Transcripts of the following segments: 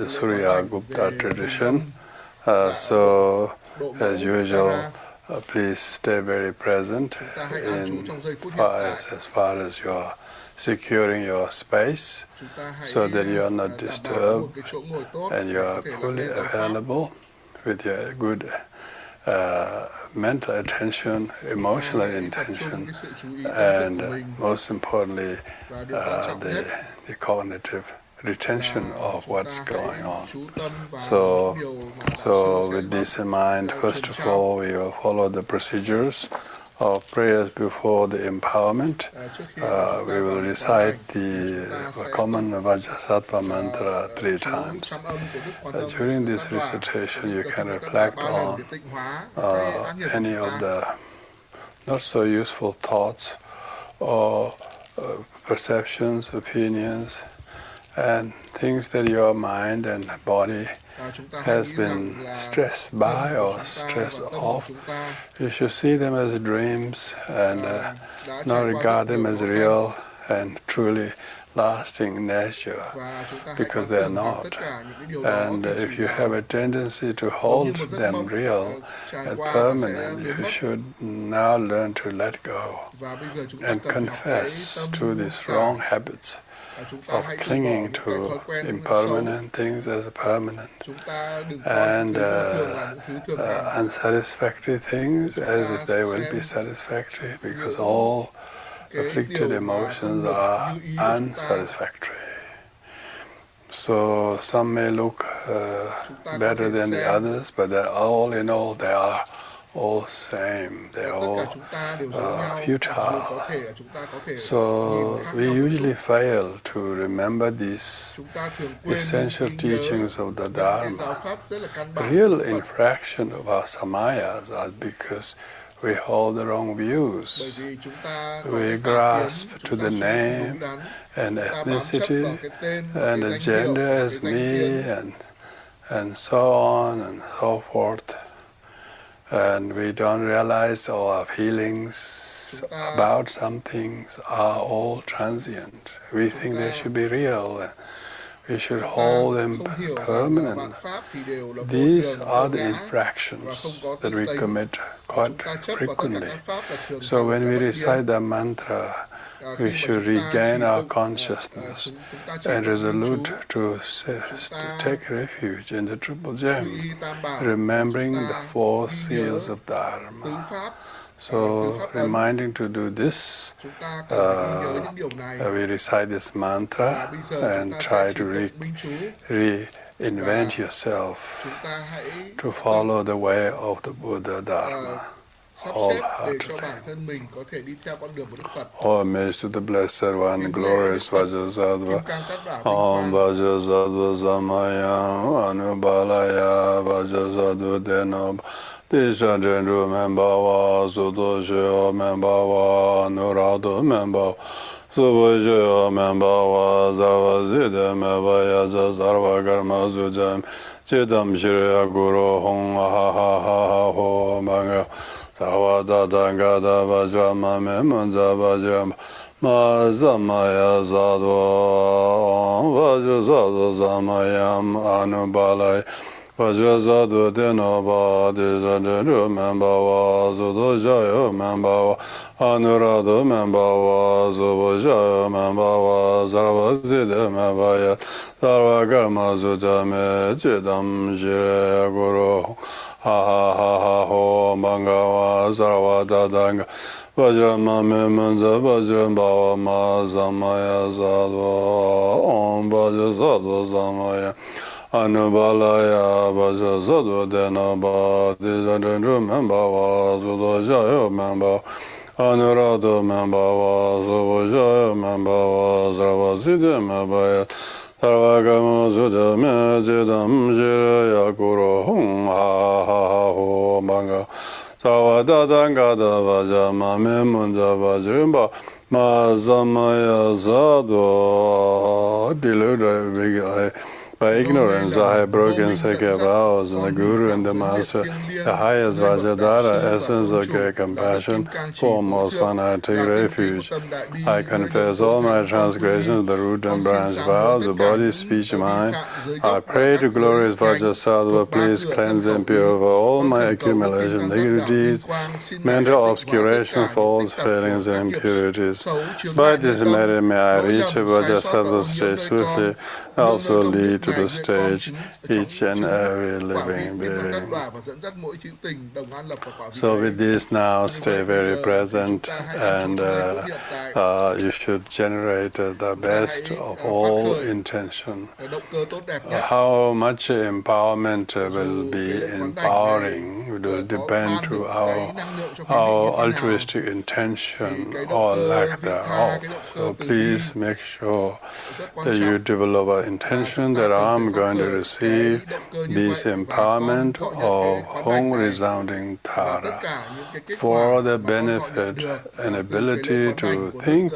the Suryagupta tradition. So, as usual, please stay very present as far as you are securing your space, so that you are not disturbed and you are fully available with your good mental attention, emotional intention, and most importantly, the cognitive retention of what's going on. So with this in mind, first of all, we will follow the procedures of prayers before the empowerment. We will recite the common Vajrasattva mantra 3 times. During this recitation, you can reflect on any of the not so useful thoughts or perceptions, opinions, and things that your mind and body has been stressed by or stressed off. You should see them as dreams and not regard them as real and truly lasting nature, because they are not. And if you have a tendency to hold them real and permanent, you should now learn to let go and confess to these wrong habits of clinging to impermanent things as permanent, and unsatisfactory things as if they will be satisfactory, because all afflicted emotions are unsatisfactory. So some may look better than the others, but they're all in all, they are all same, they're all futile. So we usually fail to remember these essential teachings of the Dharma. Real infraction of our samayas are because we hold the wrong views. We grasp to the name and ethnicity and the gender as me and so on and so forth. And we don't realize our feelings about some things are all transient. We think they should be real. We should hold them permanent. These are the infractions that we commit quite frequently. So when we recite the mantra, we should regain our consciousness and resolute to take refuge in the Triple Gem, remembering the 4 seals of Dharma. So, reminding to do this, we recite this mantra and try to reinvent yourself to follow the way of the Buddha Dharma wholeheartedly. Homage to the Blessed One, glorious Vajrasattva. Om Vajrasattva Samayam Anubalaya Vajrasattva Denob. Tisha Jendru Membawa Sudoshio Membawa Nurado Membawa Subhajoyo Membawa Sarvazide Mevaya Sarva Karma Sujam Chidam Shriya Guru Hong Ha Ha Ha Ho Manga Savada Dangada Vajrama Memunza Vajrama Ma Samaya Sadva Vajrasattva Samayam Anubalaya Vajrasattva Denoba Tisha Jendru Membawa Sudoshio Membawa Anurado Membawa Subhajoyo Membawa Sarvazide Mevaya Sarva Karma Sujame Chidam Shriya Guru Ha Ha Ha Ha Ho Mangawa Sarva Dadanga Vajrama Memunza Vajrambhava Ma Samaya Sadva Om Vajrasattva Samaya Anubalaya Vajrasattva Denoba Tisha Jendru Membawa Sudoshio Membawa Anurado Membawa Subhajoyo Membawa Sarvazide Mevaya Sarva Karma Sujame Chidam Shriya Guru Hong Ha Ha Ha Ho Manga Sarva Dadangada Vajrama Memunza Vajrambhava Ma Samaya Sadva Diluda By ignorance, I have broken sacred vows, and the Guru and the Master, the highest Vajradhara, essence of great compassion, foremost one I take refuge. I confess all my transgressions, the root and branch vows, the body, speech, mind. I pray to glorious Vajrasattva, please cleanse and purify all my accumulation, negative deeds, mental obscuration, faults, failings, and impurities. By this merit may I reach a Vajrasattva stage swiftly, also lead to the stage each and every living being. So with this now, stay very present, and you should generate the best of all intention. How much empowerment will be empowering will depend to our altruistic intention or lack thereof. So please make sure that you develop an intention that I'm going to receive this empowerment of Hống resounding Tara for the benefit and ability to think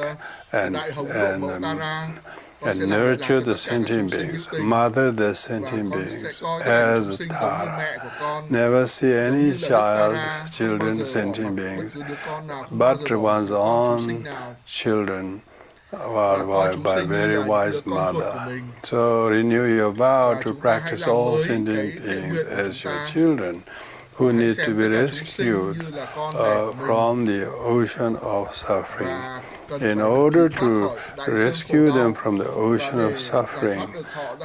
and nurture the sentient beings, mother the sentient beings as Tara. Never see any children, sentient beings, but one's own children by very wise mother. So renew your vow to practice all sentient beings as your children, who need to be rescued from the ocean of suffering. In order to rescue them from the ocean of suffering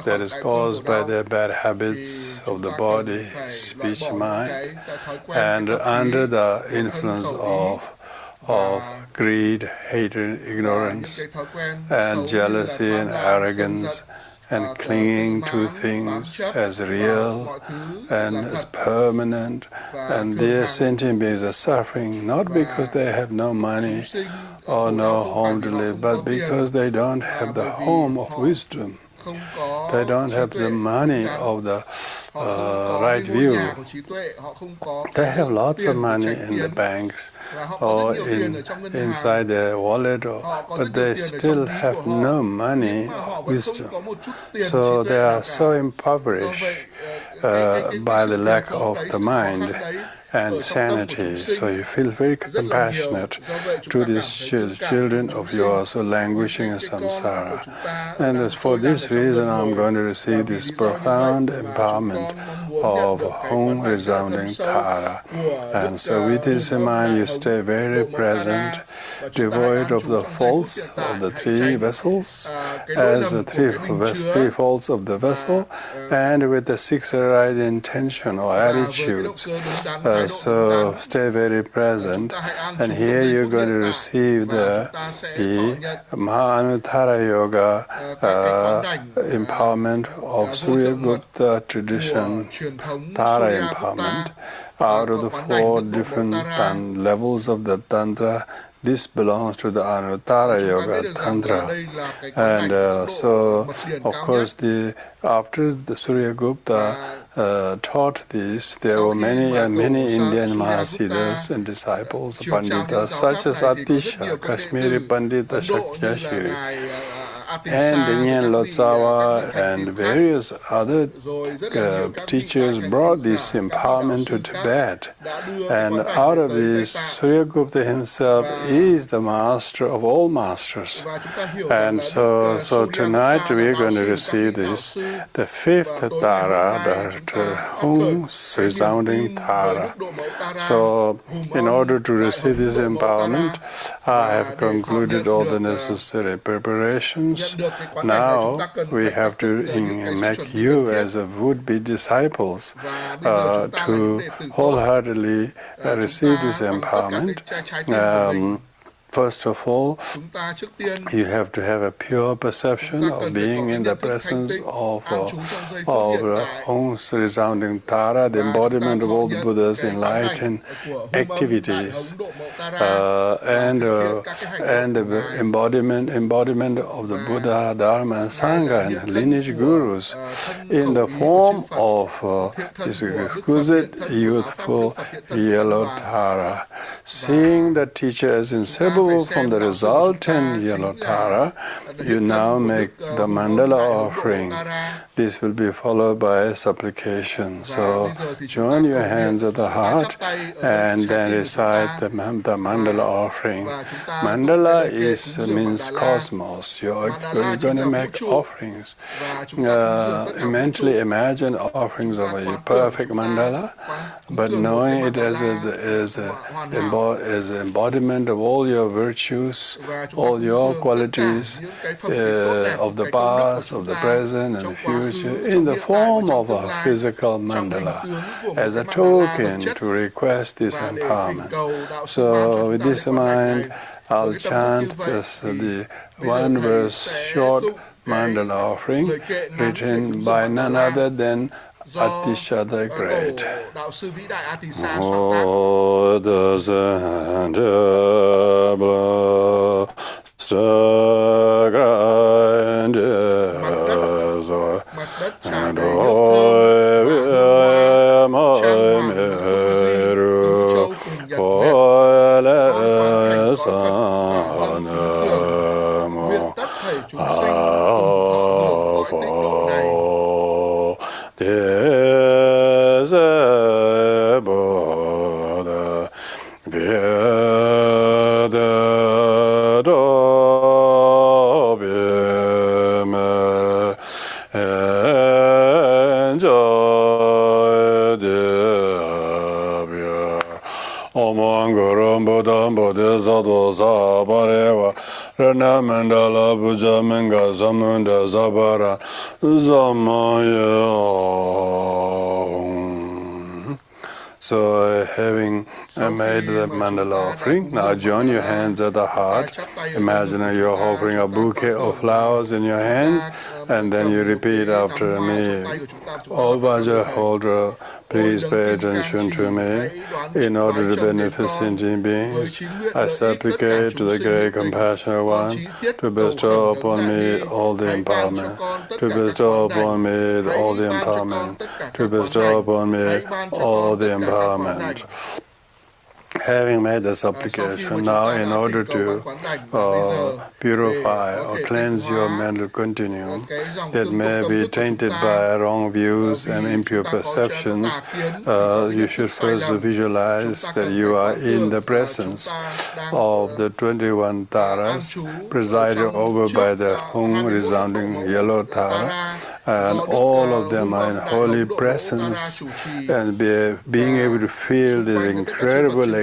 that is caused by their bad habits of the body, speech, mind, and under the influence of greed, hatred, ignorance, and jealousy and arrogance, and clinging to things as real and as permanent, and their sentient beings are suffering not because they have no money or no home to live, but because they don't have the home of wisdom. They don't have the money of the right view. They have lots of money in the banks or inside their wallet, but they still have no money of wisdom. So they are so impoverished by the lack of the mind and sanity. So you feel very compassionate to these children of yours who are languishing in samsara. And for this reason, I'm going to receive this profound empowerment of Hống resounding Tara. And so with this in mind, you stay very present, devoid of the faults of the three vessels, as the three faults of the vessel, and with the six right intention or attitudes. So stay very present, and here you're going to receive the Mahanuttara Yoga empowerment of Suryagupta tradition, Tara empowerment. Out of the 4 different levels of the Tantra, this belongs to the Anuttara Yoga Tantra. And so, of course, after the Suryagupta taught this, there were many Indian Mahasiddhas and disciples, Panditas, such as Atisha, Kashmiri Pandita Shakyashiri, and Nyen Lotsawa and various other teachers brought this empowerment to Tibet. And out of this, Suryagupta himself is the master of all masters. And so tonight we are going to receive this, the 5th Tara, the Hống resounding Tara. So in order to receive this empowerment, I have concluded all the necessary preparations. Now we have to make you as a would-be disciples to wholeheartedly receive this empowerment. First of all, you have to have a pure perception of being in the presence of Hong's resounding Tara, the embodiment of all the Buddha's enlightened activities, and the embodiment of the Buddha, Dharma, and Sangha, and lineage gurus, in the form of this exquisite, youthful yellow Tara. Seeing the teacher as inseparable from the resultant yellow Tara, you now make the mandala offering. this will be followed by supplication. So join your hands at the heart and then recite the mandala offering. Mandala means cosmos. You're going to make offerings. Mentally imagine offerings of a perfect mandala, but knowing it as an embodiment of all your virtues, all your qualities of the past, of the present, and the future, in the form of a physical mandala, as a token to request this empowerment. So with this in mind, I'll chant the one verse short mandala offering written by none other than Atisha the Great. Mandala Buja Menga Zamunda Zabara Zamaya. So having made the mandala offering, now join your hands at the heart. Imagine you're offering a bouquet of flowers in your hands, and then you repeat after me. O Vajra holder, please pay attention to me. In order to benefit sentient beings, I supplicate to the great compassionate one to bestow upon me all the empowerment, to bestow upon me all the empowerment, to bestow upon me all the empowerment. Having made this supplication, now in order to purify or cleanse your mental continuum that may be tainted by wrong views and impure perceptions, you should first visualize that you are in the presence of the 21 taras, presided over by the Hống resounding yellow tara, and all of them are in holy presence, and being able to feel this incredible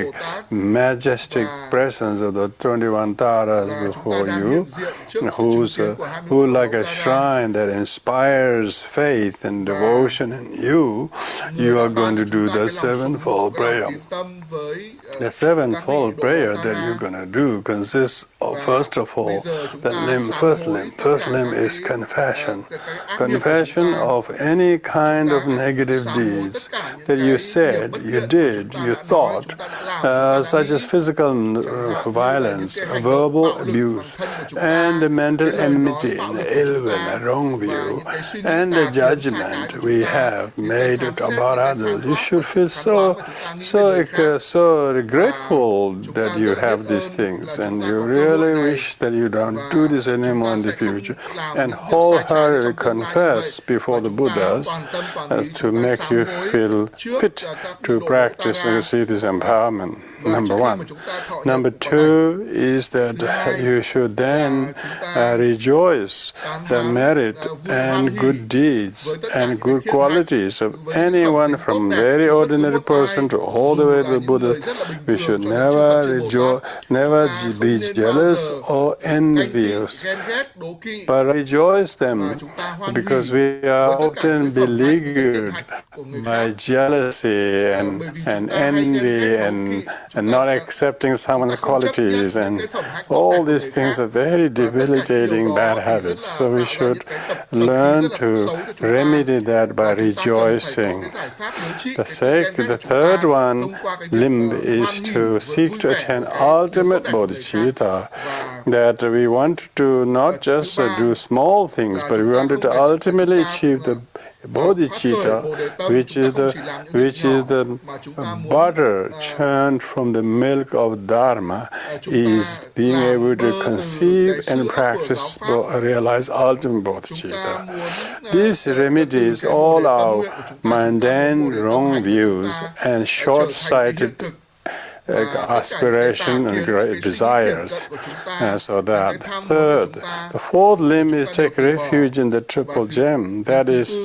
majestic presence of the 21 taras before you, who like a shrine that inspires faith and devotion in you, you are going to do the sevenfold prayer. The sevenfold prayer that you're going to do consists of, first of all, the first limb is confession. Confession of any kind of negative deeds that you said, you did, you thought, such as physical violence, verbal abuse, and the mental enmity, and ill will, and wrong view, and the judgment we have made about others. You should feel so grateful that you have these things, and you really wish that you don't do this anymore in the future, and wholeheartedly confess before the Buddhas to make you feel fit to practice and receive this empowerment. Number one. Number two is that you should then rejoice the merit and good deeds and good qualities of anyone, from very ordinary person to all the way to the Buddha. We should never be jealous or envious, but rejoice them, because we are often beleaguered by jealousy and envy and not accepting someone's qualities, and all these things are very debilitating bad habits. So we should learn to remedy that by rejoicing. The third limb is to seek to attain ultimate bodhicitta, that we want to not just do small things, but we want to ultimately achieve the Bodhicitta, which is the butter churned from the milk of Dharma, is being able to conceive and practice, realize ultimate bodhicitta. These remedies all our mundane wrong views and short-sighted aspiration and great desires. So that. Third, the fourth limb is take refuge in the triple gem. That is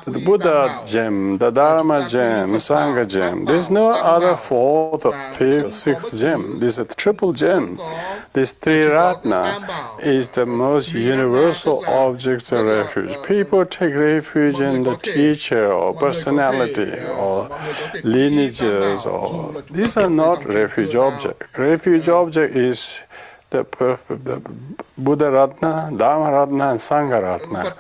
the Buddha gem, the Dharma gem, Sangha gem. There's no other fourth or fifth or sixth gem. This is a triple gem. This Triratna is the most universal objects of refuge. People take refuge in the teacher or personality or lineages. Or these are not refuge object. Refuge object is the Buddha Ratna, Dharma Ratna, and Sangha Ratna.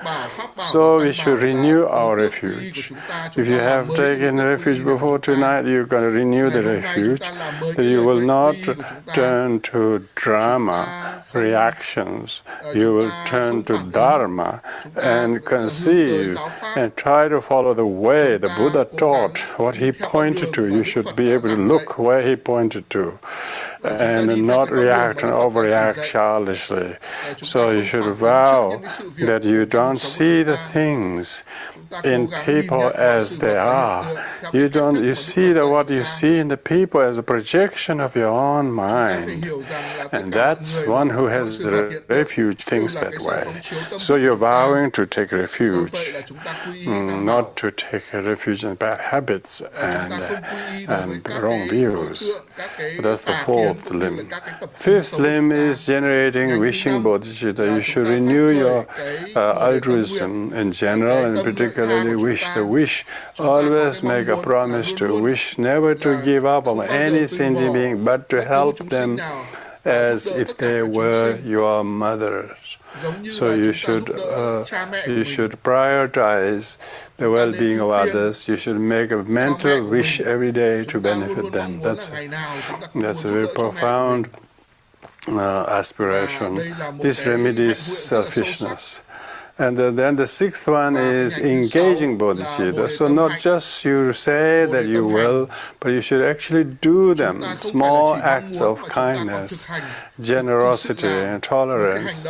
So we should renew our refuge. If you have taken refuge before tonight, you're going to renew the refuge. That you will not turn to drama, reactions. You will turn to Dharma and conceive and try to follow the way the Buddha taught, what he pointed to. You should be able to look where he pointed to and not react and overreact childishly. So you should vow that you don't see the things in people as they are. You see what you see in the people as a projection of your own mind. And that's one who has the refuge thinks that way. So you're vowing to take refuge, not to take a refuge in bad habits and wrong views. That's the fourth limb. Fifth limb is generating wishing bodhicitta. You should renew your altruism in general and particularly the wish. Always make a promise to wish never to give up on any sentient being, but to help them as if they were your mothers. So you should prioritize the well-being of others. You should make a mental wish every day to benefit them. That's a very profound aspiration. This remedies selfishness. And then the sixth one is engaging bodhicitta. So not just you say that you will, but you should actually do them. Small acts of kindness, generosity and tolerance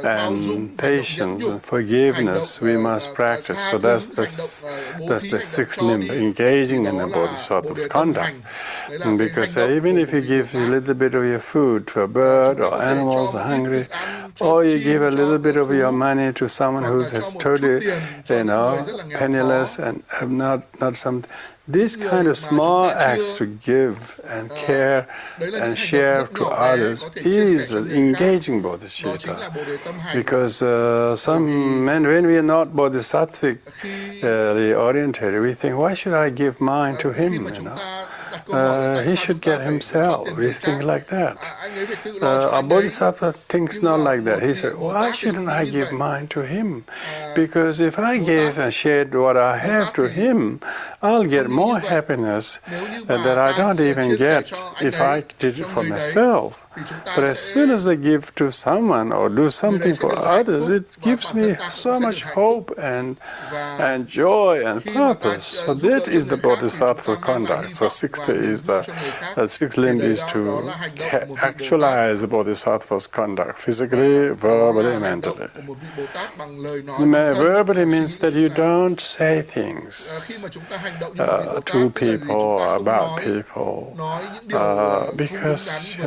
and patience and forgiveness we must practice. So that's the sixth limb, engaging in the bodhisattva's conduct. Because even if you give a little bit of your food to a bird or animals are hungry, or you give a little bit of your money to someone who is totally, penniless and have not something. These kind of small acts to give and care and share to others is engaging bodhicitta. Because when we are not bodhisattvically oriented, we think, why should I give mine to him? He should get himself. We think like that. A bodhisattva thinks not like that. He said, why shouldn't I give mine to him? Because if I give and shared what I have to him, I'll get more happiness that I don't even get if I did it for myself. But as soon as I give to someone or do something for others, it gives me so much hope and joy and purpose. So that is the bodhisattva conduct. So sixth limb is to actualize the bodhisattva's conduct, physically, verbally, mentally. Verbally means that you don't say things to people or about people because,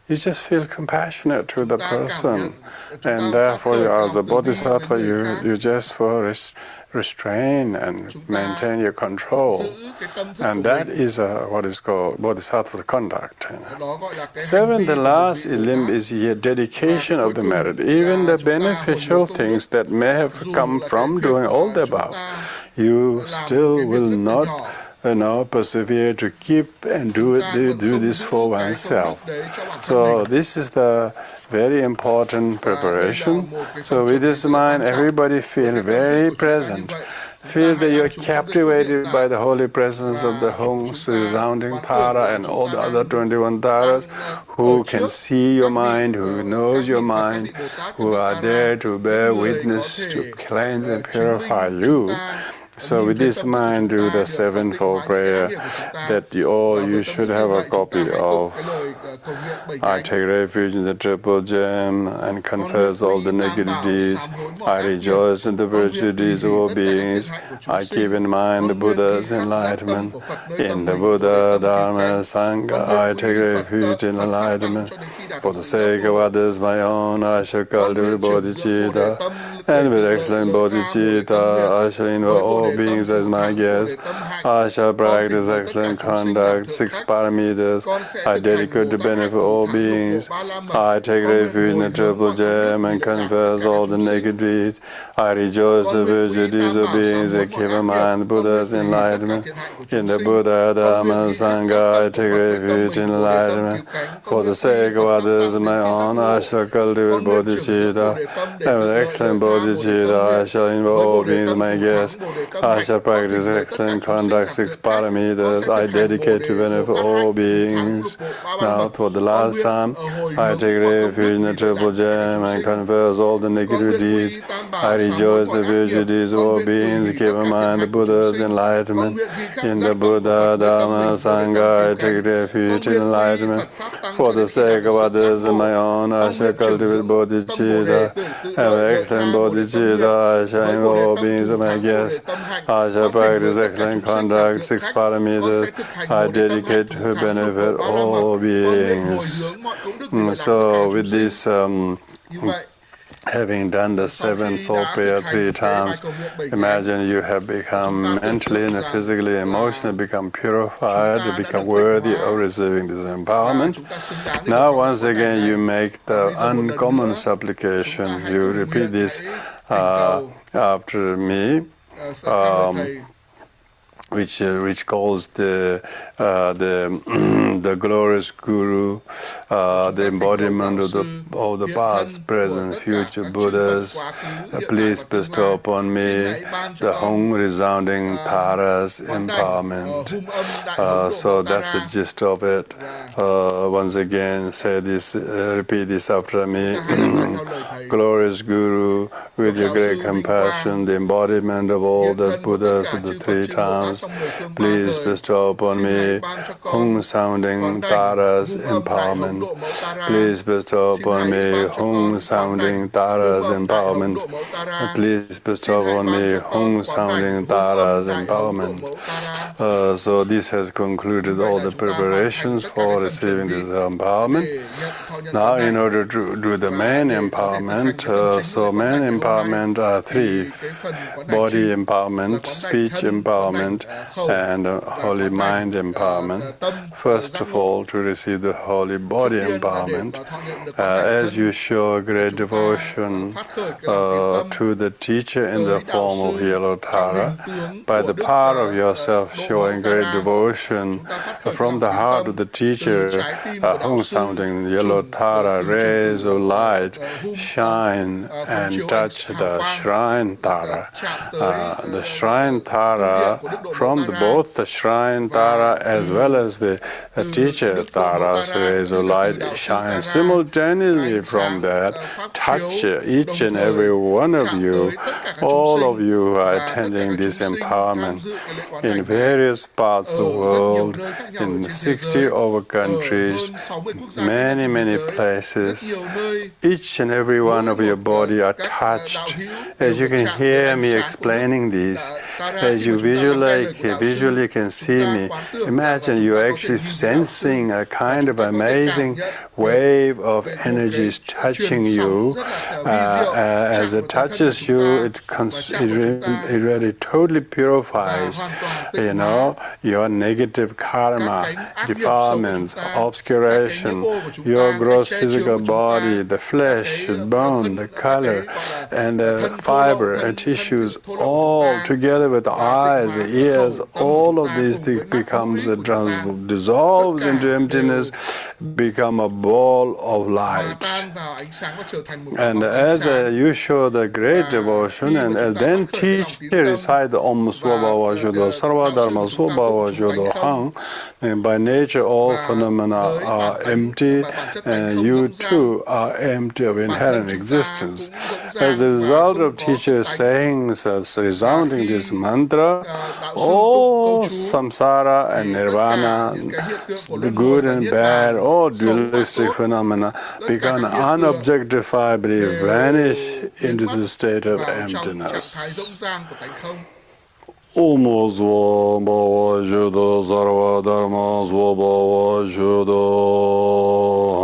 you just feel compassionate to the person, and therefore, as a bodhisattva, you just restrain and maintain your control, and that is what is called bodhisattva conduct. Seventh, the last limb is your dedication of the merit. Even the beneficial things that may have come from doing all the above, you still will not persevere to keep and do this for oneself. So this is the very important preparation. So with this mind, everybody feel very present. Feel that you're captivated by the holy presence of the Hống resounding Tara and all the other 21 Taras who can see your mind, who knows your mind, who are there to bear witness, to cleanse and purify you. So with this mind, do the sevenfold prayer that you should have a copy of. I take refuge in the triple gem and confess all the negative deeds. I rejoice in the virtue deeds of all beings. I keep in mind the Buddha's enlightenment. In the Buddha, Dharma, Sangha, I take refuge in enlightenment. For the sake of others, my own, I shall cultivate bodhicitta. And with excellent bodhicitta, I shall invoke all beings as my guests. I shall practice excellent conduct, 6 parameters. I dedicate the benefit of all beings. I take refuge in the triple gem and confess all the naked deeds. I rejoice the virtue deeds of beings that keep in mind the Buddha's enlightenment. In the Buddha, Dharma, Sangha, I take refuge in enlightenment. For the sake of others and my own, I shall cultivate bodhicitta. And with excellent bodhicitta, I shall invoke all beings as my guests. I shall practice excellent conduct, 6 parameters. I dedicate to benefit all beings. Now, for the last time, I take refuge in the triple gem and confess all the negative deeds. I rejoice the virtue deeds of all beings. Keep in mind the Buddha's enlightenment. In the Buddha, Dharma, Sangha, I take refuge in enlightenment. For the sake of others and my own, I shall cultivate bodhicitta. And with excellent bodhicitta, I shall invoke all beings as my guests. I shall practice excellent conduct, 6 parameters. I dedicate to benefit all beings. So with this, having done the sevenfold prayer 3 times, imagine you have become mentally and physically, emotionally become purified, you become worthy of receiving this empowerment. Now once again you make the uncommon supplication. You repeat this after me. Which calls the glorious Guru, the embodiment of the past, present, future Buddhas. Please bestow upon me the Hống resounding Tara's empowerment. So that's the gist of it. Once again, say this, repeat this after me. Glorious Guru, with your great compassion, the embodiment of all the Buddhas of the 3 times, please bestow upon me Hống sounding Tara's empowerment. Please bestow upon me Hống sounding Tara's empowerment. Please bestow upon me Hống sounding Tara's empowerment. So this has concluded all the preparations for receiving this empowerment. Now in order to do the main empowerment, so main empowerment are 3: body empowerment, speech empowerment, and holy mind empowerment. First of all, to receive the holy body empowerment, as you show great devotion to the teacher in the form of yellow Tara, by the power of yourself showing great devotion from the heart of the teacher, Hống sounding yellow Tara, rays of light shine and touch the shrine Tara. The shrine Tara, from both the shrine Tara as well as the teacher Tara's rays of light shine simultaneously from that, touch each and every one of you, all of you who are attending this empowerment in various parts of the world, in 60 over countries, many places. Each and every one of your body are touched. As you can hear me explaining this, as you visually can see me, imagine you're actually sensing a kind of amazing wave of energies touching you. As it touches you, it really totally purifies, your negative karma, defilements, obscuration, your gross physical body, the flesh, the bone, the color, and the fiber and tissues, all together with the eyes, the ears, all of these things dissolves into emptiness, become a ball of light. And as you show the great devotion, and then teach, recite the Om Swabhava Judo, Sarva Dharma Swabhava Judo Hang, and by nature all phenomena are empty, and you too are empty of inherent existence. As a result of teachers saying, resounding this mantra, all samsara and nirvana, the good and bad, all dualistic phenomena become unobjectifiably vanish into the state of emptiness. Om Swabhava Judo Sarva Dharma Swabhava Judo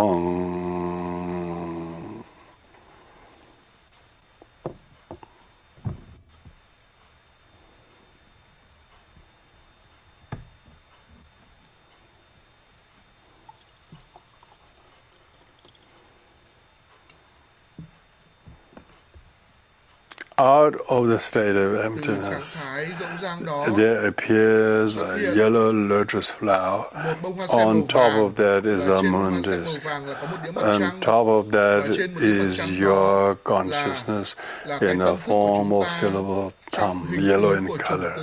Hang. Out of the state of emptiness, there appears a yellow lotus flower. On top of that is a moon disk. On top of that is your consciousness in the form of syllable tam, yellow in color.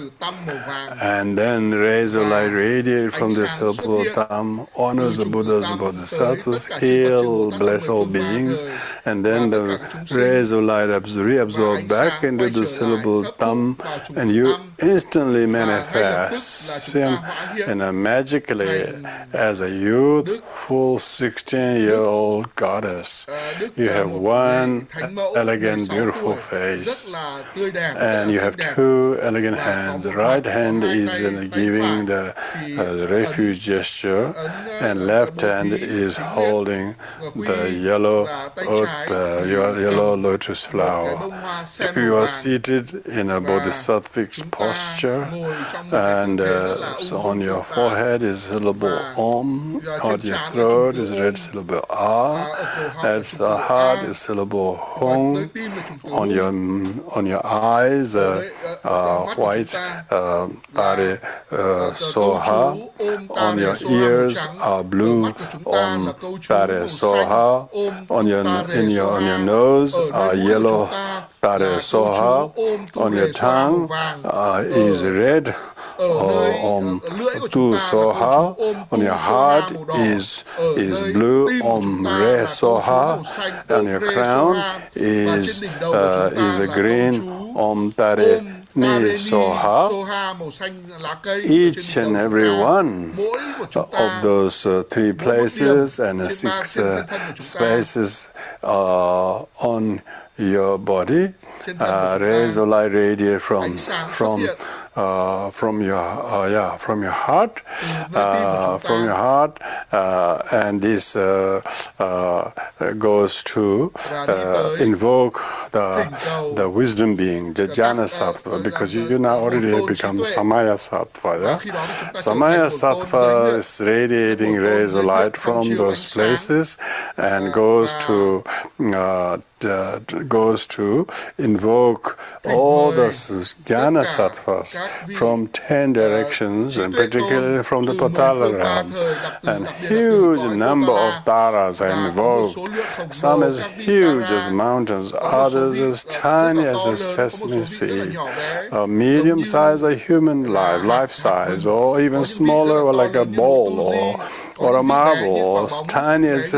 And then rays of light radiate from the syllable tam, honors the Buddhas and Bodhisattvas, heal, bless all beings, and then the rays of light reabsorb back into the syllable tam, and you instantly manifest him magically as a youthful 16-year-old goddess. You have one elegant, beautiful face, and you have two elegant hands. The right hand is giving the refuge gesture, and left hand is holding the yellow lotus flower. You are seated in a bodhisattvic posture, and so on your forehead is syllable Om, on your throat is red syllable A, at the heart is syllable Hong, on your eyes white Tare Soha, on your ears are blue Om Tare Soha, on your nose are yellow Tare Soha, on your tongue is red Om Tu Soha, on your heart is blue Om Re Soha, on your crown is a green Om Tare Ni Soha. Each and every one of those three places and 6 spaces on your body, rays of light radiate from your heart, and this goes to invoke the wisdom being, the jnana sattva, because you now already have become samaya sattva. Yeah? Samaya sattva is radiating rays of light from those places and goes to invoke all the jnana sattvas from 10 directions, and particularly from the Patala realm. And huge number of taras are invoked, some as huge as mountains, others as tiny as a sesame seed, medium size a human life size, or even smaller, or like a ball or a marble, or as tiny as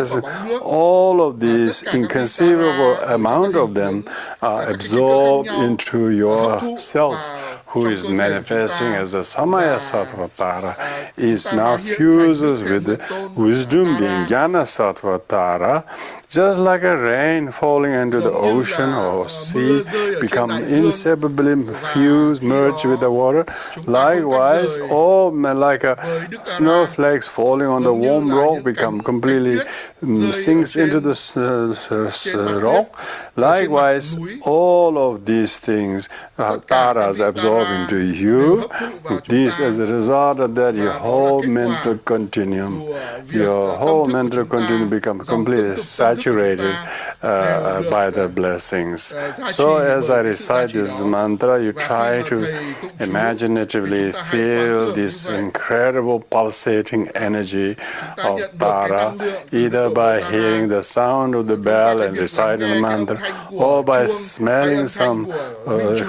all of these inconceivable amount of them are absorbed into yourself, who is manifesting as a Samaya Sattvatara, is now fuses with the wisdom being Jnana Sattvatara, just like a rain falling into the ocean or sea, become inseparably fused, merged with the water. Likewise, all like snowflakes falling on the warm rock become completely sinks into the rock. Likewise, all of these things, taras absorb absorb into you. This, as a result of that, your whole mental continuum, become completely saturated by the blessings. So as I recite this mantra, you try to imaginatively feel this incredible pulsating energy of Tara, either by hearing the sound of the bell and reciting the mantra, or by smelling some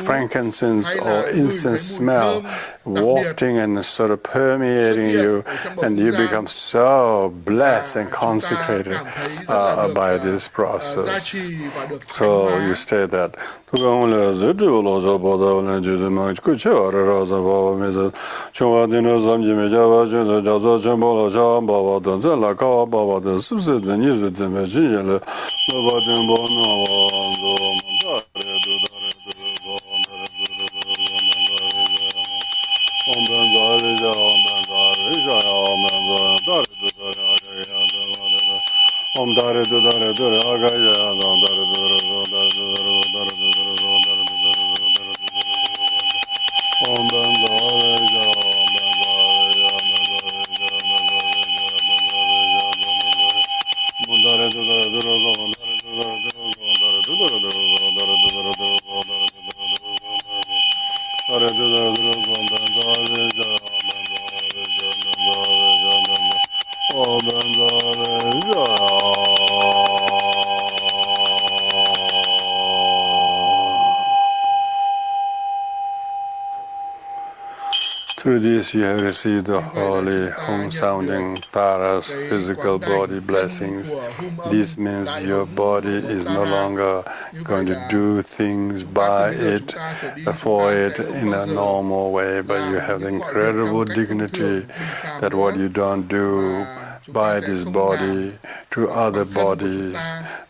frankincense or incense smell wafting and sort of permeating you, and you become so blessed and consecrated by this process. So you say that. Through this you have received the holy Hống-sounding Tara's physical body blessings. This means your body is no longer going to do things by it, for it in a normal way, but you have the incredible dignity that what you don't do by this body to other bodies,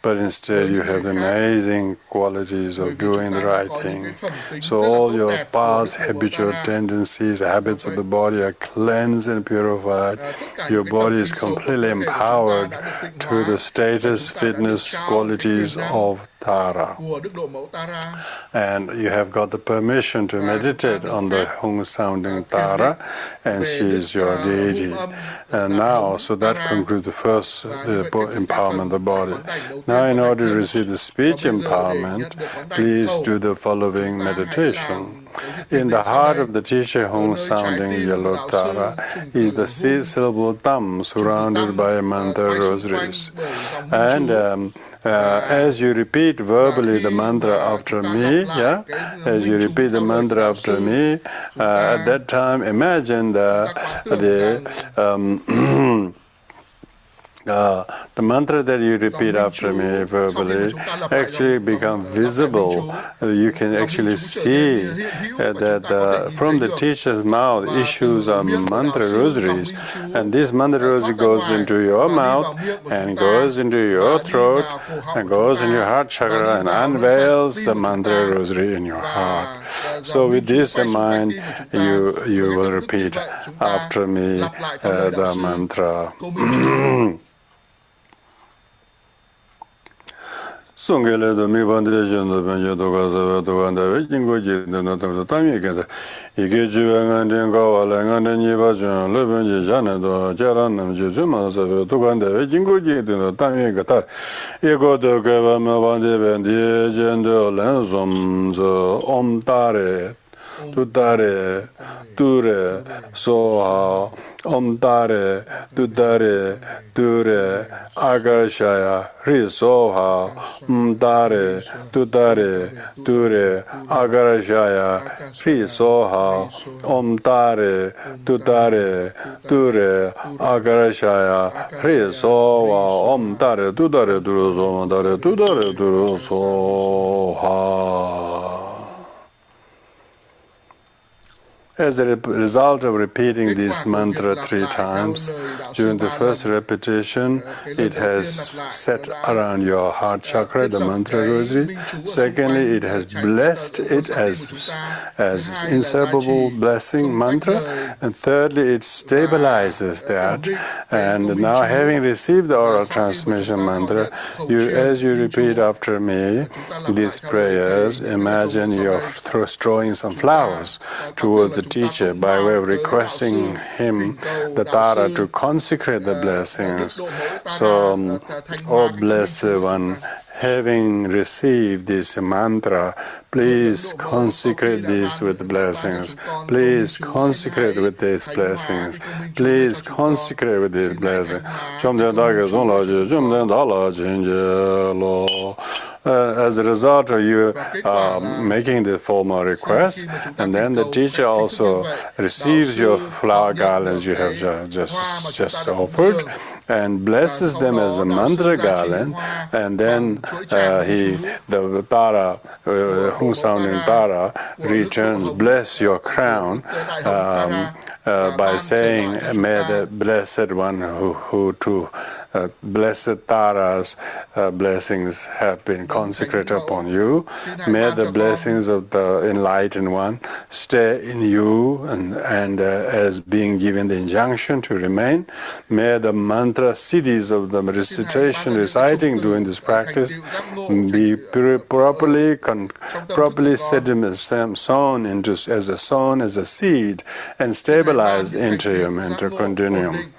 but instead you have the amazing qualities of doing the right thing. So all your past habitual tendencies, habits of the body are cleansed and purified. Your body is completely empowered to the status, fitness, qualities of Tara. And you have got the permission to meditate on the Hống-sounding Tara, and she is your deity. And now, so that concludes the first empowerment of the body. Now, in order to receive the speech empowerment, please do the following meditation. In the heart of the teacher Hống-sounding yellow Tara is the syllable Tam, surrounded by mantra rosaries. And as you repeat verbally the mantra after me, as you repeat the mantra after me, at that time imagine the mantra that you repeat after me verbally actually become visible. You can actually see that from the teacher's mouth issues are mantra rosaries, and this mantra rosary goes into your mouth and goes into your throat and goes into your heart chakra and unveils the mantra rosary in your heart. So with this in mind, you will repeat after me the mantra. Sungele do mi bande jendo benje do gaza do ganda we jingo ji no to tami ke ige juwa ngande ko wala ngande ni ba jon le benje jana do jaran nam ju zuma sa do ganda we jingo ji no tami ke tar ego do ke ba ma bande bende jendo len zom zo om tare tutare ture so om tare tutare ture agarshaya risoha tare tutare ture agarshaya risoha om tare tutare ture agarshaya risoha om tare tutare ture so tare tutare ture soha. As a result of repeating this mantra 3 times, during the first repetition, it has set around your heart chakra, the mantra rosary. Secondly, it has blessed it as inseparable blessing mantra. And thirdly, it stabilizes that. And now, having received the oral transmission mantra, as you repeat after me these prayers, imagine you're throwing some flowers towards the teacher by way of requesting him, the Tara, to consecrate the blessings. So, oh blessed one, having received this mantra, please consecrate these with blessings. Please consecrate with these blessings. Please consecrate with these blessings. As a result of you making the formal request, and then the teacher also receives your flower garlands you have just offered, and blesses them as a mantra garland, and then the Tara, Hung-sounding Tara, returns, bless your crown, by saying, may the Blessed One who to Blessed Tara's blessings have been consecrated upon you. May the blessings of the Enlightened One stay in you and as being given the injunction to remain. May the mantra siddhis of the reciting during this practice be properly sown into as a seed and stabilized into your mental continuum.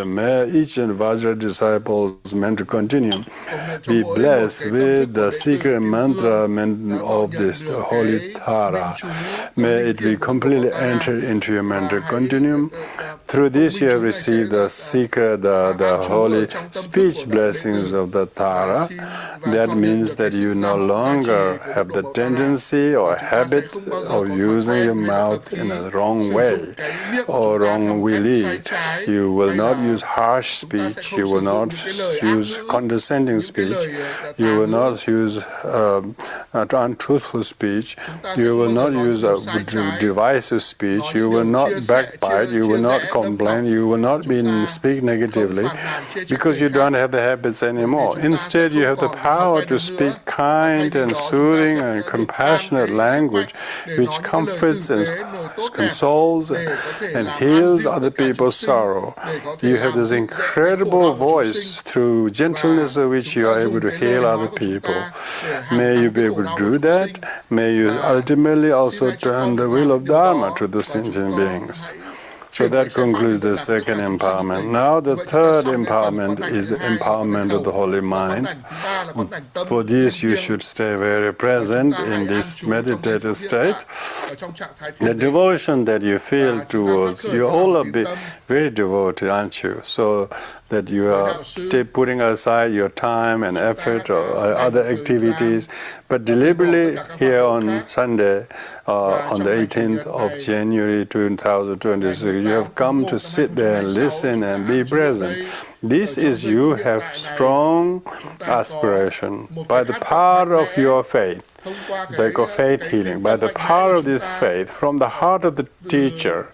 May each and Vajra disciple's mental continuum be blessed with the secret mantra of this holy Tara. May it be completely entered into your mental continuum. Through this you have received the secret, the holy speech blessings of the Tara. That means that you no longer have the tendency or habit of using your mouth in a wrong way or wrongly. You will not use harsh speech, you will not use condescending speech, you will not use untruthful speech, you will not use divisive speech, you will not backbite, you will not complain, you will not speak negatively, because you don't have the habits anymore. Instead, you have the power to speak kind and soothing and compassionate language which comforts and consoles and heals other people's sorrow. You have this incredible voice through gentleness of which you are able to heal other people. May you be able to do that. May you ultimately also turn the wheel of Dharma to the sentient beings. So that concludes the second empowerment. Now the third empowerment is the empowerment of the holy mind. For this you should stay very present in this meditative state. The devotion that you feel towards, you all are very devoted, aren't you? So that you are putting aside your time and effort or other activities, but deliberately here on Sunday, on the 18th of January 2026, you have come to sit there and listen and be present. This is you have strong aspiration by the power of your faith. Like a faith healing, by the power of this faith, from the heart of the teacher,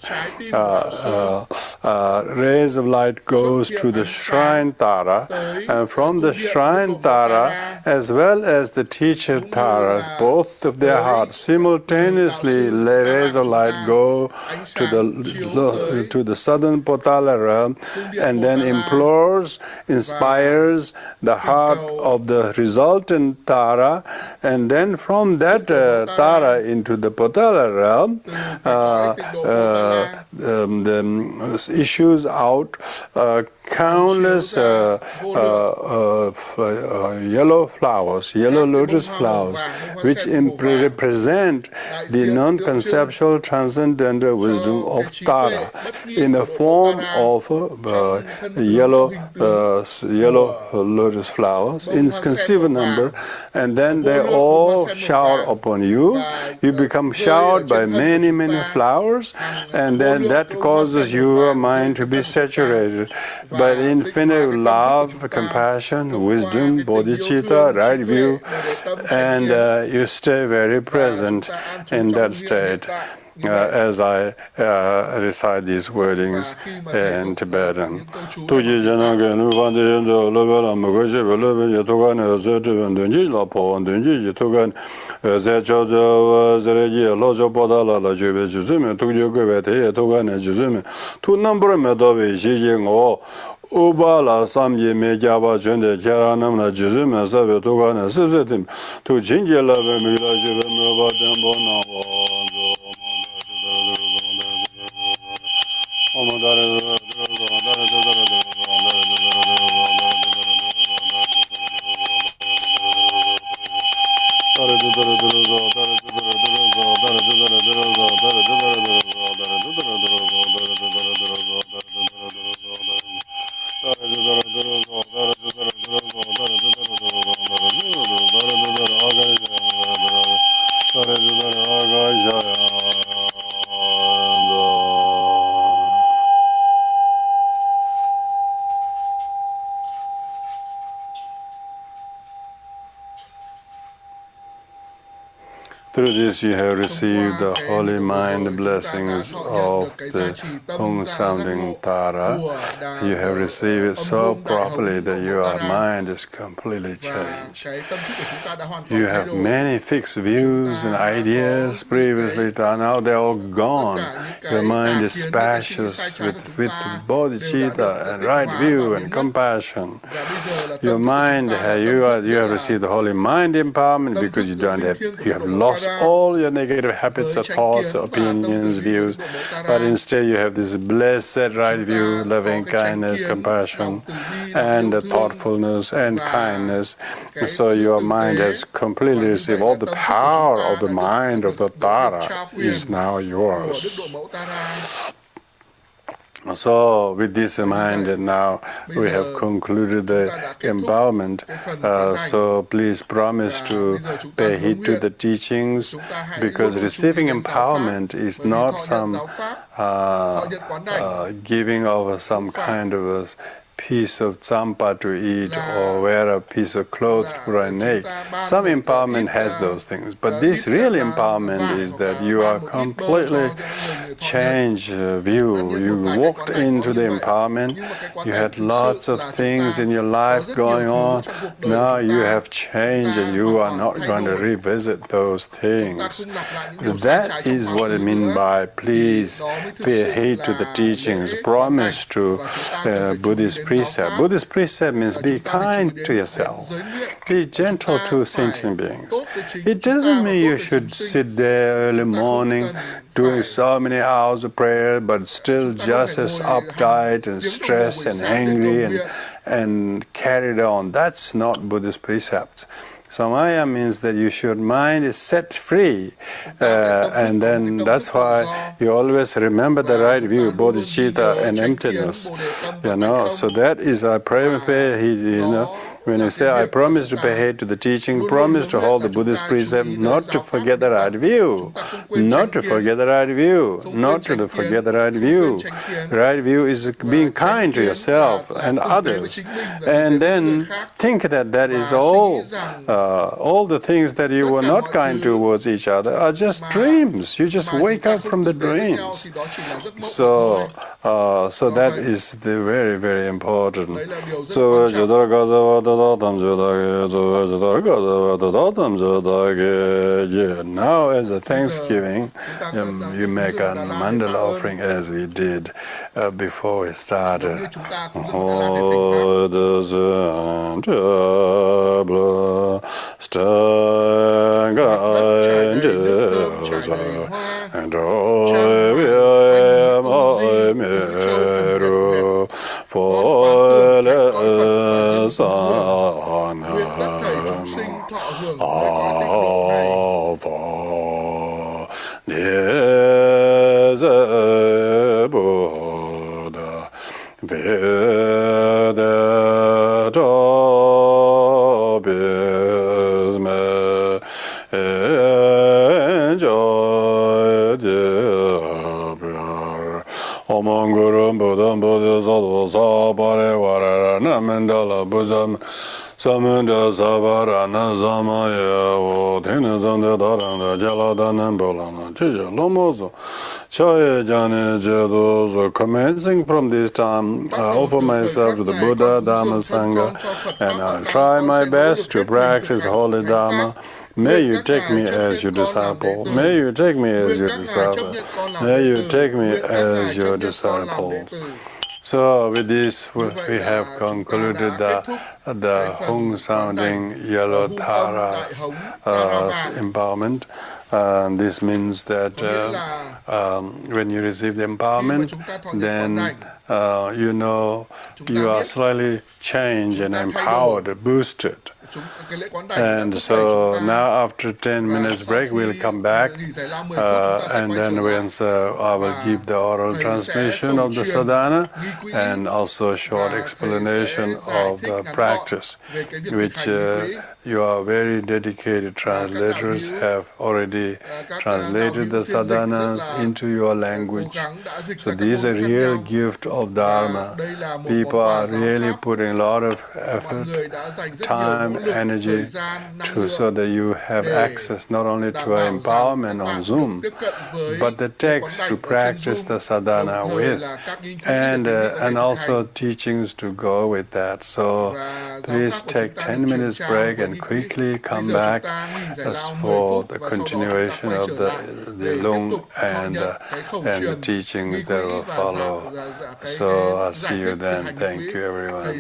rays of light goes to the shrine Tara, and from the shrine Tara, as well as the teacher Tara, both of their hearts simultaneously, rays of light go to the southern Potala realm, and then inspires the heart of the resultant Tara, and then from that Tara into the Potala realm, issues out countless yellow flowers, yellow lotus flowers, which represent the non-conceptual transcendental wisdom of Tara in the form of yellow lotus flowers, inconceivable number, and then they all shower upon you. You become showered by many, many flowers, and then that causes your mind to be saturated by the infinite love, compassion, wisdom, bodhicitta, right view, and you stay very present in that state. As I recite these wordings in Tibetan. Ubala samye me jaba chende kyaranam la jizume sabe tugane sisetim tu jinje la be mi la jibe me ba tembo na wa Through this you have received the holy mind blessings of the Hống sounding Tara. You have received it so properly that your mind is completely changed. You have many fixed views and ideas previously, now they're all gone. Your mind is spacious with bodhicitta and right view and compassion. Your mind, you have received the holy mind empowerment because you have lost all your negative habits or thoughts, or opinions, views, but instead you have this blessed right view, loving kindness, compassion, and thoughtfulness and kindness. So your mind has completely received all the power of the mind of the Tara is now yours. So with this in mind, and now we have concluded the empowerment. So please promise to pay heed to the teachings, because receiving empowerment is not some giving of some kind of a piece of champa to eat or wear a piece of cloth to put on neck. Some empowerment has those things, but this real empowerment is that you are completely changed view. You walked into the empowerment, you had lots of things in your life going on, now you have changed and you are not going to revisit those things. That is what I mean by please pay heed to the teachings, promise to Buddhist precept. Buddhist precept means be kind to yourself, be gentle to sentient beings. It doesn't mean you should sit there early morning doing so many hours of prayer, but still just as uptight and stressed and angry and carried on. That's not Buddhist precepts. Samaya means that your mind is set free, and then that's why you always remember the right view, bodhicitta and emptiness, So that is our prayer, When you say, I promise to pay heed to the teaching, promise to hold the Buddhist precept, not to forget the right view, not to forget the right view, not to forget the right view. Right view is being kind to yourself and others. And then think that that is all the things that you were not kind towards each other are just dreams. You just wake up from the dreams. So that is the very, very important. So now as a Thanksgiving, you make a mandala offering as we did before we started. Namanguru Buddham Buddha Sadhu Sabare Varara Namandala Bujam Samunda Sabarana Zamaya Tina Zanda Darana Jaladana Bolana Tija Lomozo Chaya Jane Jedos. Commencing from this time, I offer myself to the Buddha, Dhamma, Sangha, and I'll try my best to practice holy Dhamma. May you take me as your disciple. May you take me as your disciple. May you take me as your disciple. So with this, we have concluded the Hống sounding yellow Tara's empowerment. And this means that when you receive the empowerment, then you know you are slightly changed and empowered, boosted. And so now after 10 minutes break, we'll come back and then once I will give the oral transmission of the sadhana and also a short explanation of the practice, which your very dedicated translators have already translated the sadhanas into your language. So this is a real gift of Dharma. People are really putting a lot of effort, time, energy so that you have access not only to our empowerment on Zoom, but the text to practice the sadhana with, and also teachings to go with that. So please take 10 minutes break and quickly come back as for the continuation of the Lung and the teachings that will follow. So I'll see you then. Thank you, everyone.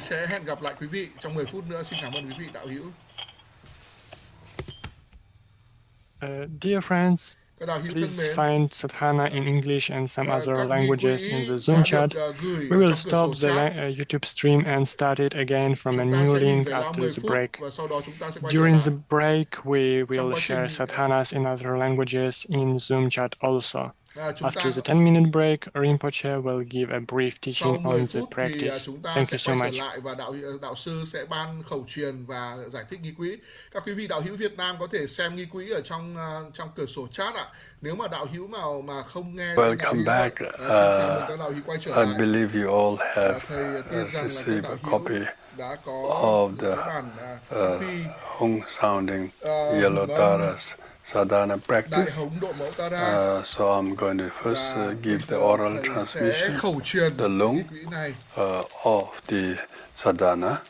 Dear friends, please find sadhana in English and some other languages in the Zoom chat. We will stop the YouTube stream and start it again from a new link after the break. During the break, we will share sadhanas in other languages in Zoom chat also. After the 10-minute break, Rinpoche will give a brief teaching on the practice. Thank you so much. Đạo sư sẽ ban khẩu truyền và giải thích nghi quỹ. Các quý vị đạo hữu Việt Nam có thể xem nghi quỹ ở trong cửa sổ chat ạ. Nếu mà đạo hữu mà không nghe Welcome back. I believe you all have received a copy of the Hống sounding yellow Tara's sadhana practice. So I'm going to first give the oral transmission, the Lung of the sadhana,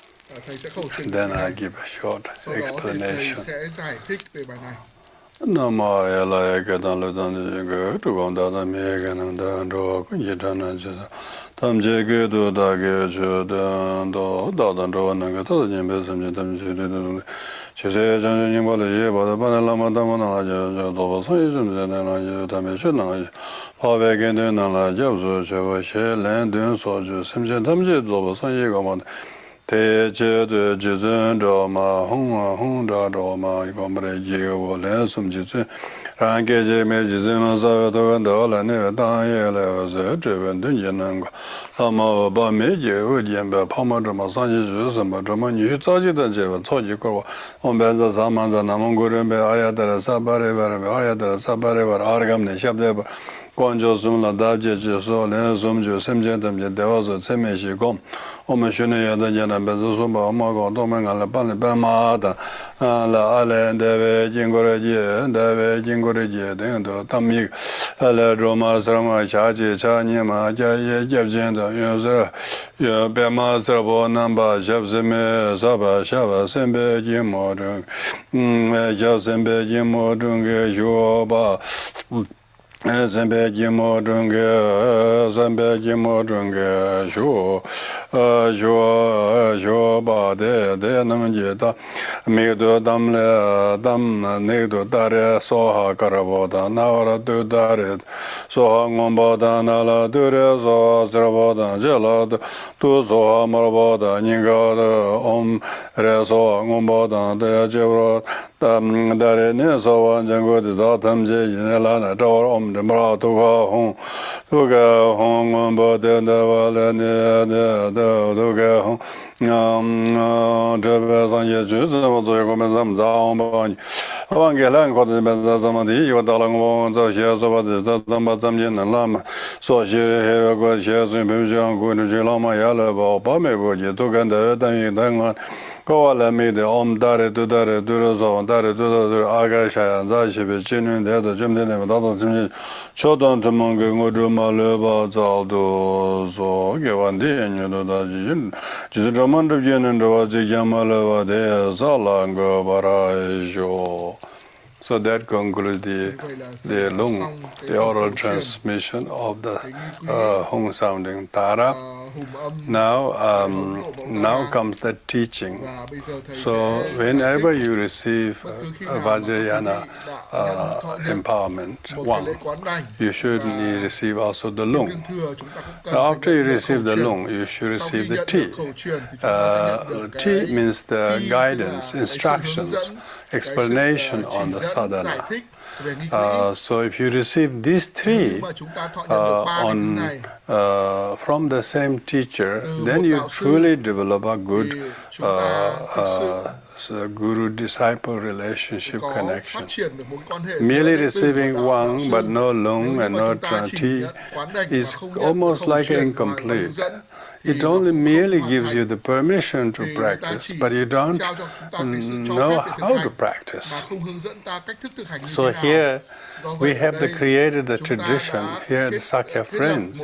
and then I give a short explanation. Nama yala ketan le dan ge tu gong da da me ge nam da ro ku ji dan na ji tam je ge do da ge ju dan do da dan ro na ge ta jin be sam ji tam ji de de che se jan ji ba le ye ba da ba la ma da ma na ja do ba so yi jin de na ji da me shi na ji pa be ge de na la ja zo che wa she len den so ju sam ji tam ji do ba so yi ga ma te che de ji zhen do ma hong da do ma yi ma re ji wo le sum ji zhen ran ge je me ji zhen na sa do da la ne da ye le ze zhe wen den yin nan ga sa ma ba me je wo jian ba pa ma zhe ma san ji zhe什么 zhe ma ni za ji de je wo co ji ko on be za sa ma za na mong go ren be a ya da sa ba re ba re a ya da sa ba re ba a gam ne shab de ba Quán sum la da je je so le sum ju sem je tam je de wa so che me shi gom o me shune ya da ja na be so ba ma go do me ga la ba le ba ma da la ale de ve jin go re je de ve jin go re je de do tam mi ale ro ma sa ma cha ji cha ni ma ja ye je jin da yo so yo be ma sa bo nam ba jab se me sa ba sha ba sem be jin mo de ja sem be jin mo dong ge yo ba Zambe Jimo Drunga, Zambe Jimo Drunga, Jo Ba de Namjeta, Megdo Damle, Dam Negdo Dare, Soha Karavoda, Navara do Daret, Soha Ngomboda, Nala Dure, Soha Zeravoda, Gelad, Tu Soha Maravoda, Ningada, Re Soha Ngomboda, De Jevro, Dare Nesoa, Jango, the Datam J, Nelana, Tower, the Mara to Hong, Tuga Hong, but then the Valene, Tuga Hong, Travis on your juice, the Gomezam Zambon, Evangelan ko de zamadi yo dalang wo zo xie zo ba de da ba zam yin la ma so xie he go xie zhen be jiang go ne la ma ya le ba ba me bo ye to gan de dan yi dan ga ko la me de om dare du zo dare du aga sha za xie be jin yun de de jim de ne da da zim cho don de mong ge ngo zhe ma le ba zao do zo ge wan de yin de da ji yin ji zhe man de yin de wa ji ya ma le wa de za la ngo ba ra jo. So that concludes the lung, the oral transmission of the Hống sounding Tara. Now comes the teaching. So whenever you receive Vajrayana empowerment, one, you should receive also the lung. After you receive the lung, you should receive the tea. Tea means the guidance, instructions, explanation on the sadhana. So if you receive these three from the same teacher, then you truly develop a good guru-disciple relationship connection. Merely receiving one but no lung and no tea is almost like incomplete. It only merely gives you the permission to practice, but you don't know how to practice. So here we have created the tradition here at the Sakya Friends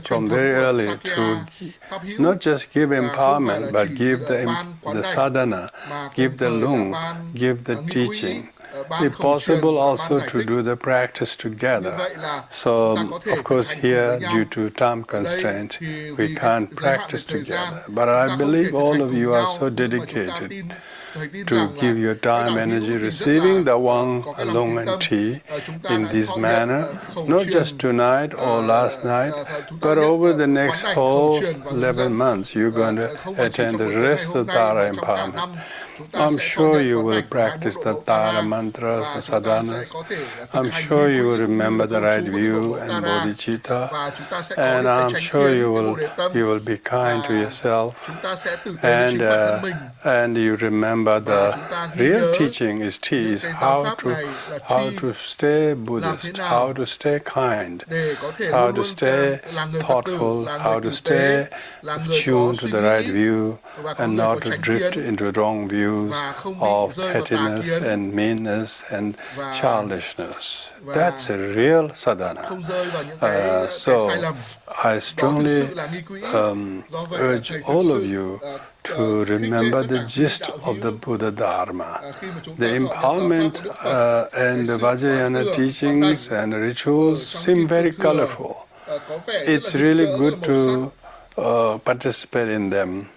from very early to not just give empowerment, but give the sadhana, give the lung, give the teaching. If possible, also to do the practice together. So, of course, here, due to time constraints, we can't practice together. But I believe all of you are so dedicated to give your time, energy, receiving the one lung and tea in this manner, not just tonight or last night, but over the next whole 11 months, you're going to attend the rest of the Tara empowerment. I'm sure you will practice the Tara mantras, the sadhanas. I'm sure you will remember the right view and bodhicitta. And I'm sure you will be kind to yourself. And you remember the real teaching is how to stay Buddhist, how to stay kind, how to stay thoughtful, how to stay tuned to the right view and not to drift into wrong views of pettiness and meanness and childishness. That's a real sadhana. So I strongly urge all of you to remember the gist of the Buddha Dharma. The empowerment and the Vajrayana teachings and rituals seem very colorful. It's really good to participate in them.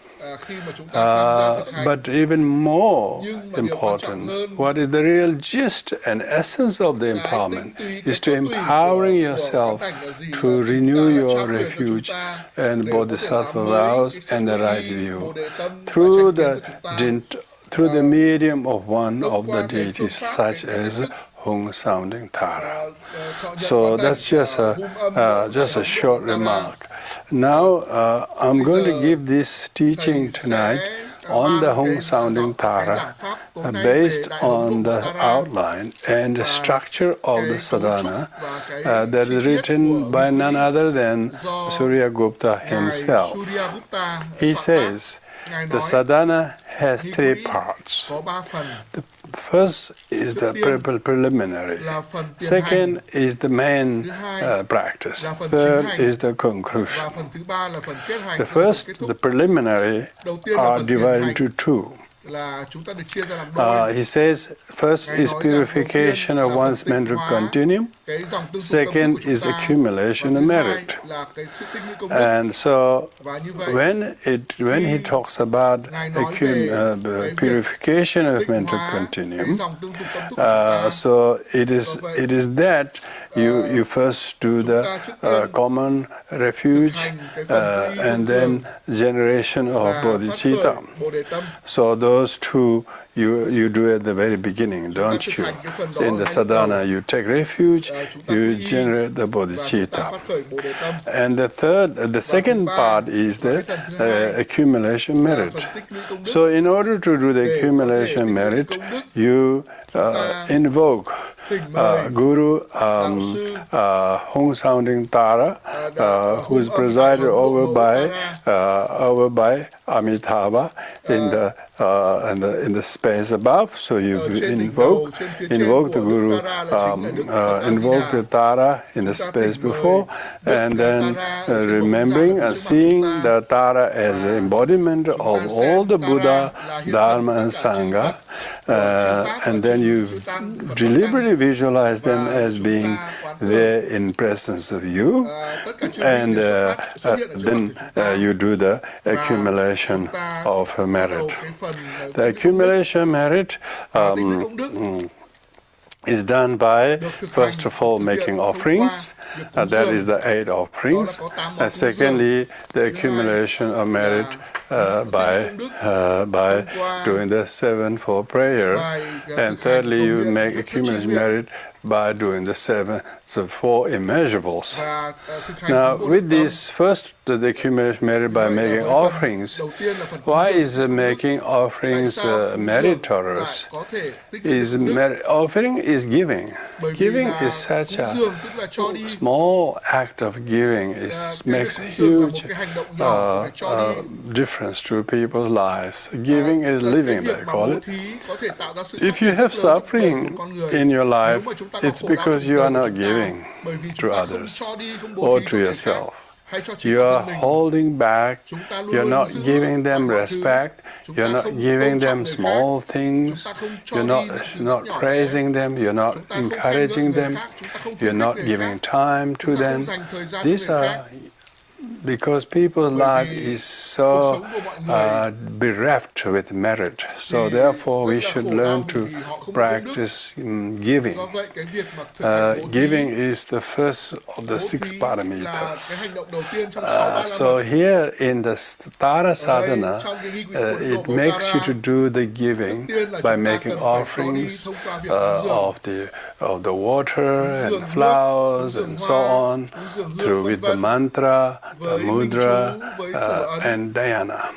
But even more important, what is the real gist and essence of the empowerment is to empowering yourself to renew your refuge and bodhisattva vows and the right view through the medium of one of the deities, such as Hống sounding Tara. So that's just a short remark. Now I'm going to give this teaching tonight on the Hống sounding Tara, based on the outline and the structure of the sadhana that is written by none other than Suryagupta himself. He says the sadhana has three parts. The first is the preliminary. Second is the main practice. Third is the conclusion. The first, the preliminary, are divided into two. He says, first is purification of one's mental continuum. Second is accumulation of merit. And so, when he talks about purification of mental continuum, so it is that you first do the common refuge and then generation of bodhicitta. So those two you do at the very beginning, don't you? In the sadhana, you take refuge, you generate the bodhicitta. And the second part is the accumulation merit. So in order to do the accumulation merit, you invoke Guru Hống sounding Tara, who is presided over by Amitabha in the space above. So you invoke the Guru, invoke the Tara in the space before, and then remembering and seeing the Tara as an embodiment of all the Buddha, Dharma, and Sangha, and then you deliberately visualize them as being there in presence of you, and then you do the accumulation of merit. The accumulation merit is done by, first of all, making offerings, that is the 8 offerings, and secondly, the accumulation of merit by doing the 7-fold prayer, and thirdly, you make accumulation merit by doing the 4 immeasurables. Now, with this, first the accumulation merit by making offerings. Why is making offerings meritorious? Offering is giving. Giving is such a small act of giving. It makes a huge difference to people's lives. Giving is living, they call it. If you have suffering in your life, it's because you are not giving to others or to yourself. You are holding back, you're not giving them respect, you're not giving them small things, you're not praising them, you're not encouraging them, you're not giving time to them. These are because people's life is so bereft with merit. So therefore we should learn to practice giving. Giving is the first of the 6 paramitas. So here in the Tara sadhana, it makes you to do the giving by making offerings of the water and flowers and so on, through with the mantra, the mudra, and dhyana.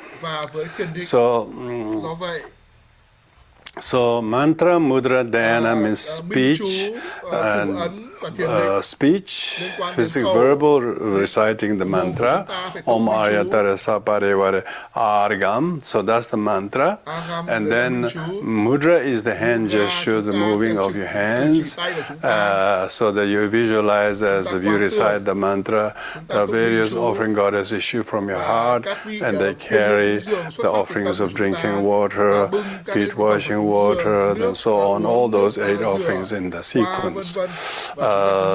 So mantra, mudra, dhyana means speech, and physical, verbal, reciting the mantra. Om ayatara saparevare argam. So that's the mantra. And then mudra is the hand gesture, the moving of your hands, so that you visualize as you recite the mantra, the various offering goddess issue from your heart, and they carry the offerings of drinking water, feet washing water, and so on, all those 8 offerings in the sequence.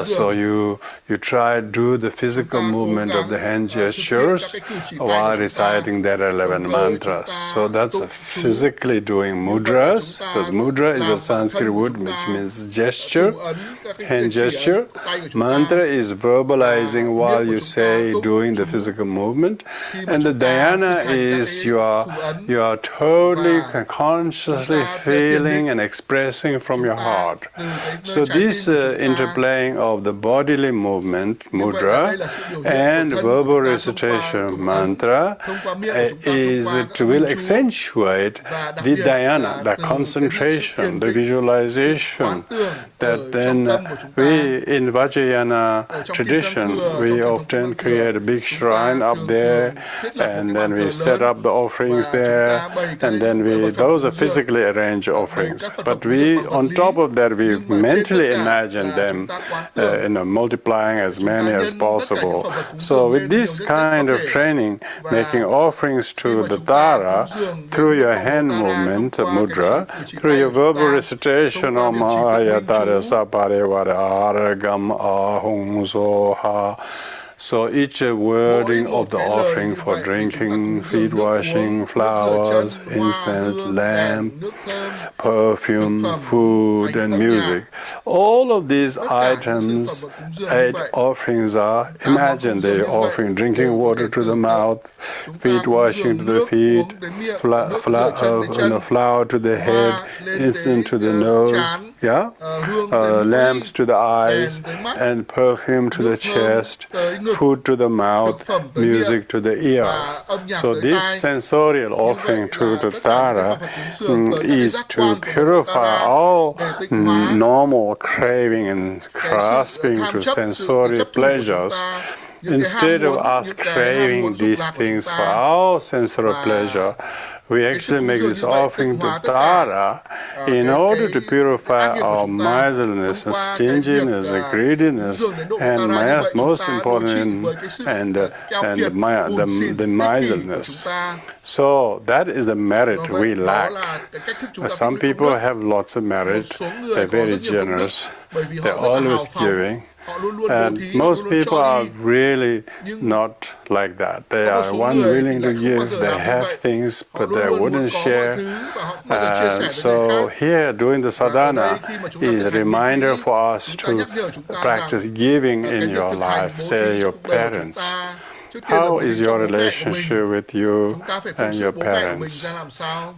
So you try to do the physical movement of the hand gestures while reciting that 11 mantras. So that's physically doing mudras, because mudra is a Sanskrit word which means gesture, hand gesture. Mantra is verbalizing while you say, doing the physical movement. And the dhyana is you are totally consciously feeling and expressing from your heart. So this interplaying of the bodily movement, mudra, and verbal recitation, mantra, will accentuate the dhyana, the concentration, the visualization, that then we, in Vajrayana tradition, we often create a big shrine up there, and then we set up the offerings there, and then those are physically arranged offerings. But we, on top of that, we mentally imagine them multiplying as many as possible. So with this kind of training, making offerings to the Tara through your hand movement, mudra, through your verbal recitation of Ayatara Saparevara Aragam Ahung Soha, So each wording of the offering for drinking, feet washing, flowers, incense, lamp, perfume, food, and music. All of these items, 8 offerings are, imagine the offering, drinking water to the mouth, feet washing to the feet, flower to the head, incense to the nose, yeah, lamps to the eyes, and perfume to the chest, food to the mouth, music to the ear. So this sensorial offering to the Tara is to purify all normal craving and grasping to sensory pleasures. Instead of us craving these things for our sensory pleasure, we actually make this offering to Tara in order to purify our miserliness and stinginess and greediness, and most important, the miserliness. So that is the merit we lack. Some people have lots of merit, they're very generous, they're always giving. And most people are really not like that. They are willing to give, they have things, but they wouldn't share. And so here, doing the sadhana is a reminder for us to practice giving in your life. Say your parents. How is your relationship with you and your parents,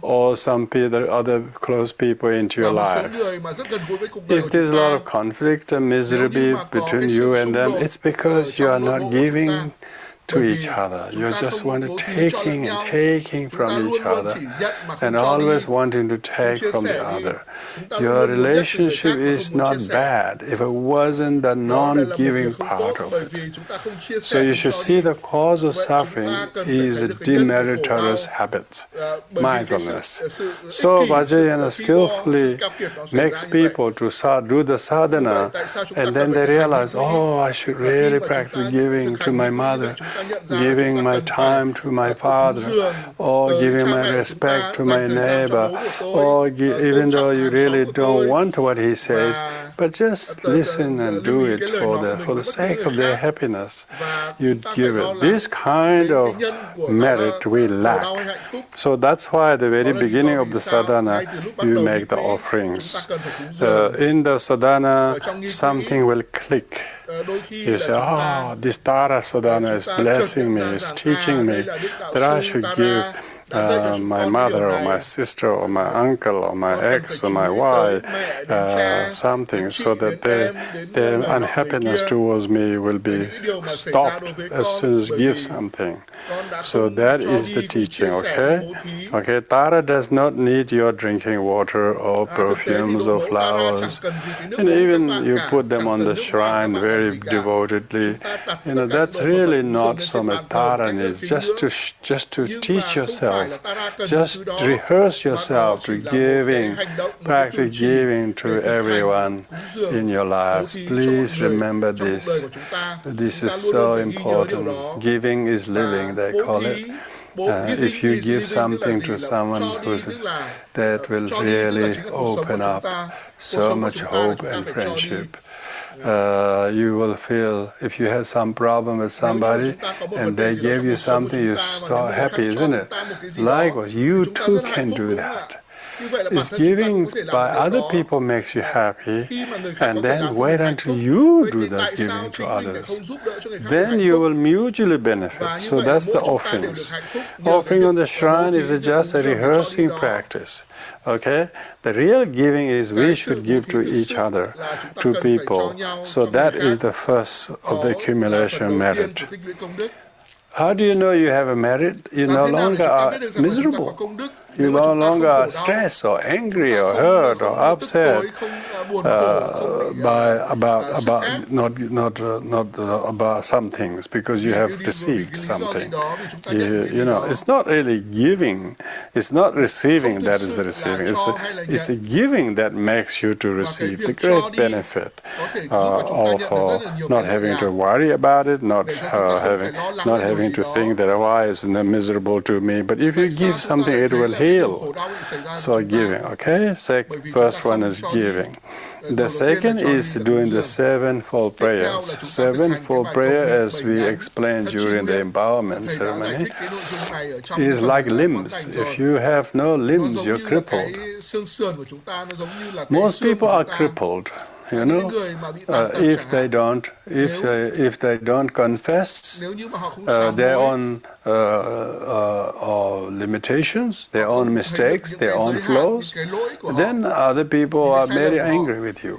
or some other close people into your life? If there's a lot of conflict and misery between you and them, it's because you are not giving to each other. You just want to taking and taking from each other, and always wanting to take from the other. Your relationship is not bad if it wasn't the non-giving part of it. So you should see the cause of suffering is a demeritorious habit, miserliness. So Vajrayana skillfully makes people to do the sadhana, and then they realize, oh, I should really practice giving to my mother, giving my time to my father, or giving my respect to my neighbor, or even though you really don't want what he says, but just listen and do it for the sake of their happiness. You give it. This kind of merit we lack. So that's why at the very beginning of the sadhana, you make the offerings. In the sadhana, something will click. You say, oh, this Tara sadhana is blessing me, is teaching me that I should give my mother or my sister or my uncle or my ex or my wife something, so that their unhappiness towards me will be stopped as soon as give something. So that is the teaching, okay? Okay, Tara does not need your drinking water or perfumes or flowers. And even you put them on the shrine very devotedly. You know, that's really not so much Tara needs, just to teach yourself. Just rehearse yourself to giving, practice giving to everyone in your lives. Please remember this. This is so important. Giving is living, they call it. If you give something to someone that will really open up so much hope and friendship. You will feel, if you had some problem with somebody and they gave you something, you're so happy, isn't it? Likewise, you too can do that. It's giving by other people makes you happy, and then wait until you do that giving to others. Then you will mutually benefit. So that's the offerings. Offering on the shrine is just a rehearsing practice. Okay? The real giving is we should give to each other, to people. So that is the first of the accumulation merit. How do you know you have a merit? You no longer are miserable. You no longer are stressed or angry or hurt or upset about some things because you have received something. You know, it's not really giving. It's not receiving that is the receiving. It's the giving that makes you to receive the great benefit of not having to worry about it, not having beginning to think that why is it miserable to me? But if you give something, it will heal. So giving, okay? First one is giving. The second is doing the sevenfold prayers. Sevenfold prayer, as we explained during the empowerment ceremony, is like limbs. If you have no limbs, you're crippled. Most people are crippled. You know, if they don't confess their own limitations, their own mistakes, their own flaws, then other people are very angry with you.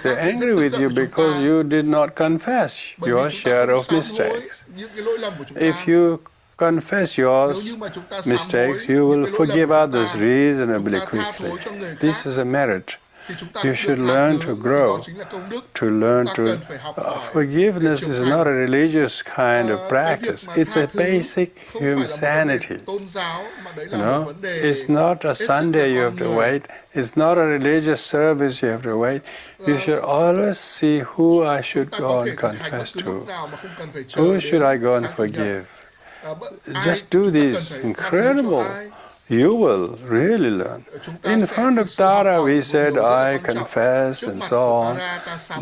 They're angry with you because you did not confess your share of mistakes. If you confess your mistakes, you will forgive others reasonably quickly. This is a merit. You should learn to grow, to learn to... forgiveness is not a religious kind of practice. It's a basic humanity. You know, it's not a Sunday you have to wait. It's not a religious service you have to wait. You should always see who I should go and confess to. Who should I go and forgive? Just do this. Incredible. You will really learn. In front of Tara, we said, I confess, and so on.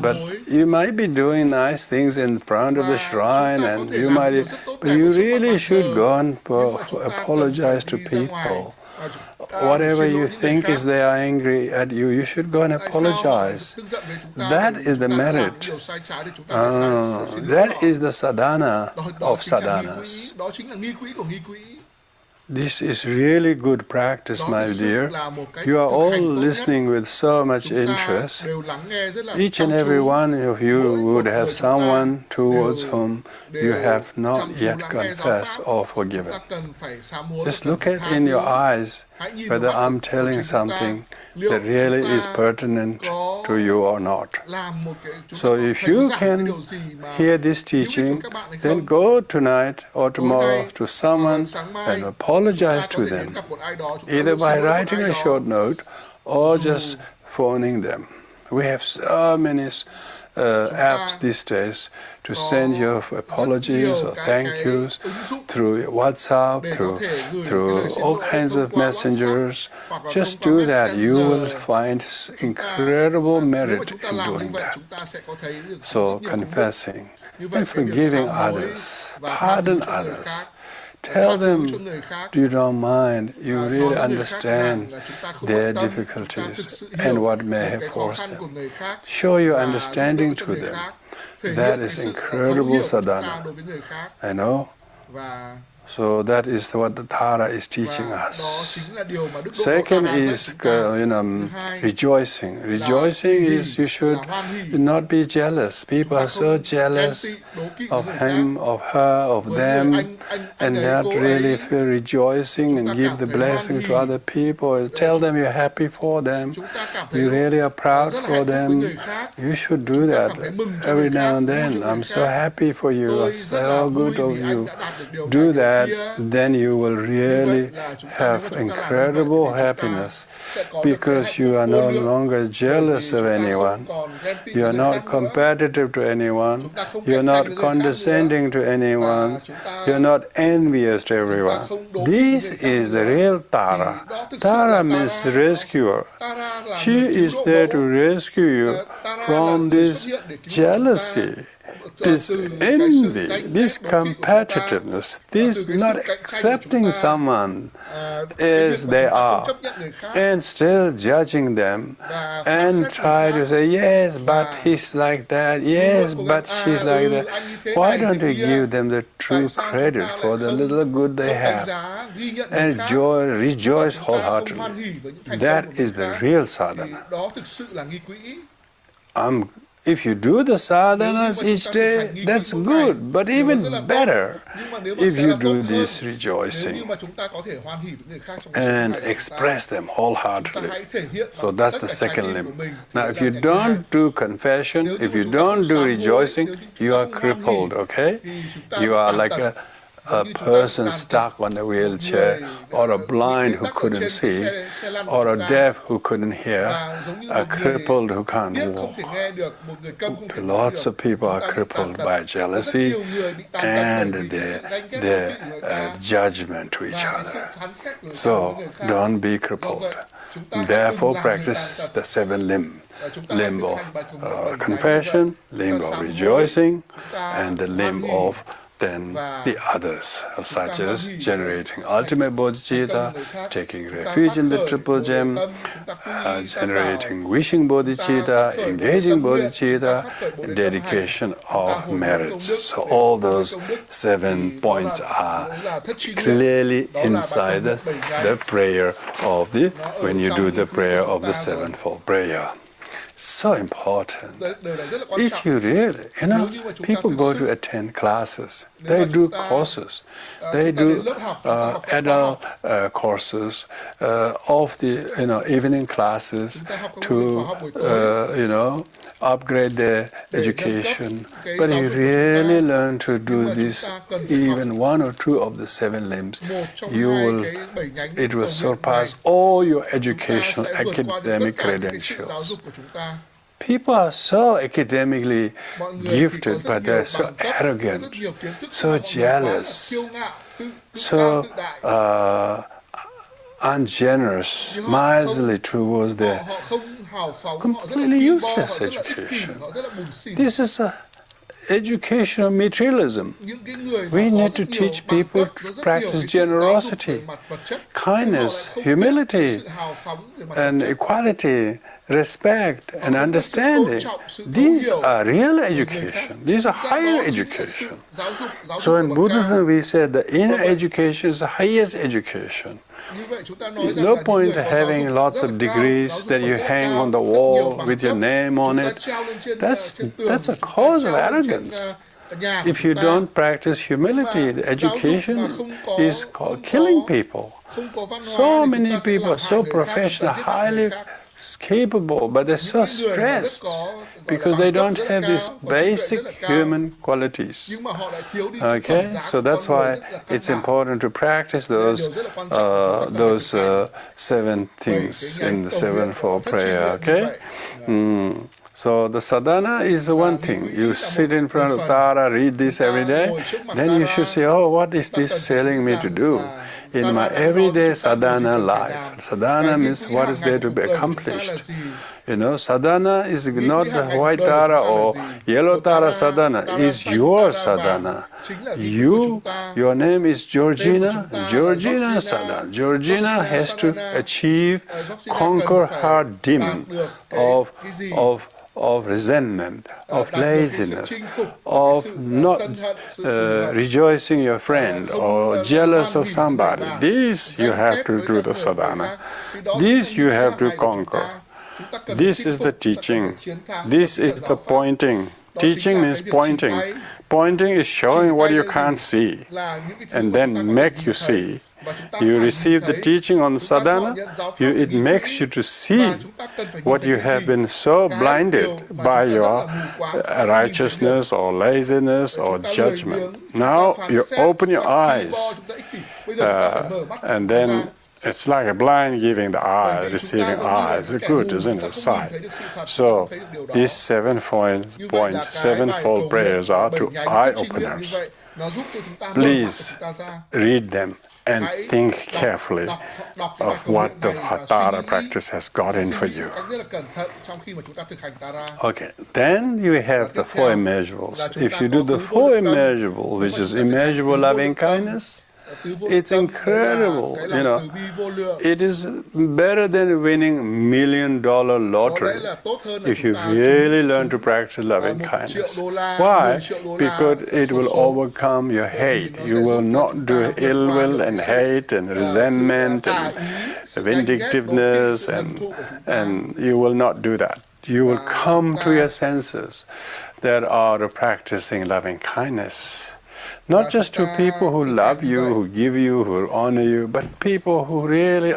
But you might be doing nice things in front of the shrine, and you might, but you really should go and apologize to people. Whatever you think is they are angry at you, you should go and apologize. That is the merit. That is the sadhana of sadhanas. This is really good practice, my dear. You are all listening with so much interest. Each and every one of you would have someone towards whom you have not yet confessed or forgiven. Just look at in your eyes whether I'm telling something that really is pertinent to you or not. So if you can hear this teaching, then go tonight or tomorrow to someone and apologize to them, either by writing a short note or just phoning them. We have so many apps these days to send your apologies or thank yous through WhatsApp, through all kinds of messengers. Just do that. You will find incredible merit in doing that. So confessing and forgiving others, pardon others. Tell them you don't mind, you really understand their difficulties and what may have forced them. Show your understanding to them. That is incredible sadhana. I know. So that is what the Tara is teaching us. Second is, rejoicing. Rejoicing is you should not be jealous. People are so jealous of him, of her, of them, and not really feel rejoicing and give the blessing to other people. Tell them you're happy for them. You really are proud for them. You should do that every now and then. I'm so happy for you. It's so good of you. Do that. Then you will really have incredible happiness because you are no longer jealous of anyone. You are not competitive to anyone. You are not condescending to anyone. You are not envious to everyone. This is the real Tara. Tara means rescuer. She is there to rescue you from this jealousy, this envy, this competitiveness, this not accepting someone as they are and still judging them and try to say, yes, but he's like that, yes, but she's like that. Why don't you give them the true credit for the little good they have and rejoice wholeheartedly? That is the real sadhana. If you do the sadhanas each day, that's good, but even better if you do this rejoicing and express them wholeheartedly. So that's the second limb. Now, if you don't do confession, if you don't do rejoicing, you are crippled, okay? You are like a person stuck on a wheelchair, or a blind who couldn't see, or a deaf who couldn't hear, a crippled who can't walk. Lots of people are crippled by jealousy and their judgment to each other. So don't be crippled. Therefore, practice the 7 limbs. Limb of confession, limb of rejoicing, and the limb of then the others, such as generating ultimate bodhicitta, taking refuge in the triple gem, generating wishing bodhicitta, engaging bodhicitta, dedication of merits. So all those 7 points are clearly inside the prayer of when you do the prayer of the sevenfold prayer. So important. If you really, people go to attend classes, they do courses, they do adult courses of the evening classes to upgrade their education. But you really learn to do this, even 1 or 2 of the 7 limbs, it will surpass all your educational academic credentials. People are so academically gifted, but they're so arrogant, so jealous, so ungenerous, miserly towards their completely useless education. This is educational materialism. We need to teach people to practice generosity, kindness, humility, and equality, respect and understanding. These are real education. These are higher education. So in Buddhism we said the inner education is the highest education. No point having lots of degrees that you hang on the wall with your name on it. That's a cause of arrogance. If you don't practice humility, the education is called killing people. So many people are so professional, highly capable, but they're so stressed because they don't have these basic human qualities. Okay, so that's why it's important to practice those 7 things in the sevenfold prayer. Okay. So the sadhana is the one thing. You sit in front of Tara, read this every day, then you should say, oh, what is this telling me to do in my everyday sadhana life? Sadhana means what is there to be accomplished. Sadhana is not the white Tara or yellow Tara sadhana, is your sadhana. Your name is Georgina, Georgina sadhana. Georgina has to conquer her demon of resentment, of laziness, of not rejoicing your friend or jealous of somebody. This you have to do the sadhana. This you have to conquer. This is the teaching. This is the pointing. Teaching means pointing. Pointing is showing what you can't see and then make you see. You receive the teaching on sadhana, it makes you to see what you have been so blinded by your righteousness or laziness or judgment. Now you open your eyes and then it's like a blind giving the eye, receiving eyes. It's good, isn't it? Sight. So these 7-fold prayers are to eye-openers. Please read them and think carefully of what the Tara practice has got in for you. Okay, then you have the 4 immeasurables. If you do the 4 immeasurable, which is immeasurable loving kindness, it's incredible, It is better than winning $1 million lottery if you really learn to practice loving kindness. Why? Because it will overcome your hate. You will not do ill will and hate and resentment and vindictiveness, and you will not do that. You will come to your senses that are practicing loving kindness. Not just to people who love you, who give you, who honor you, but people who really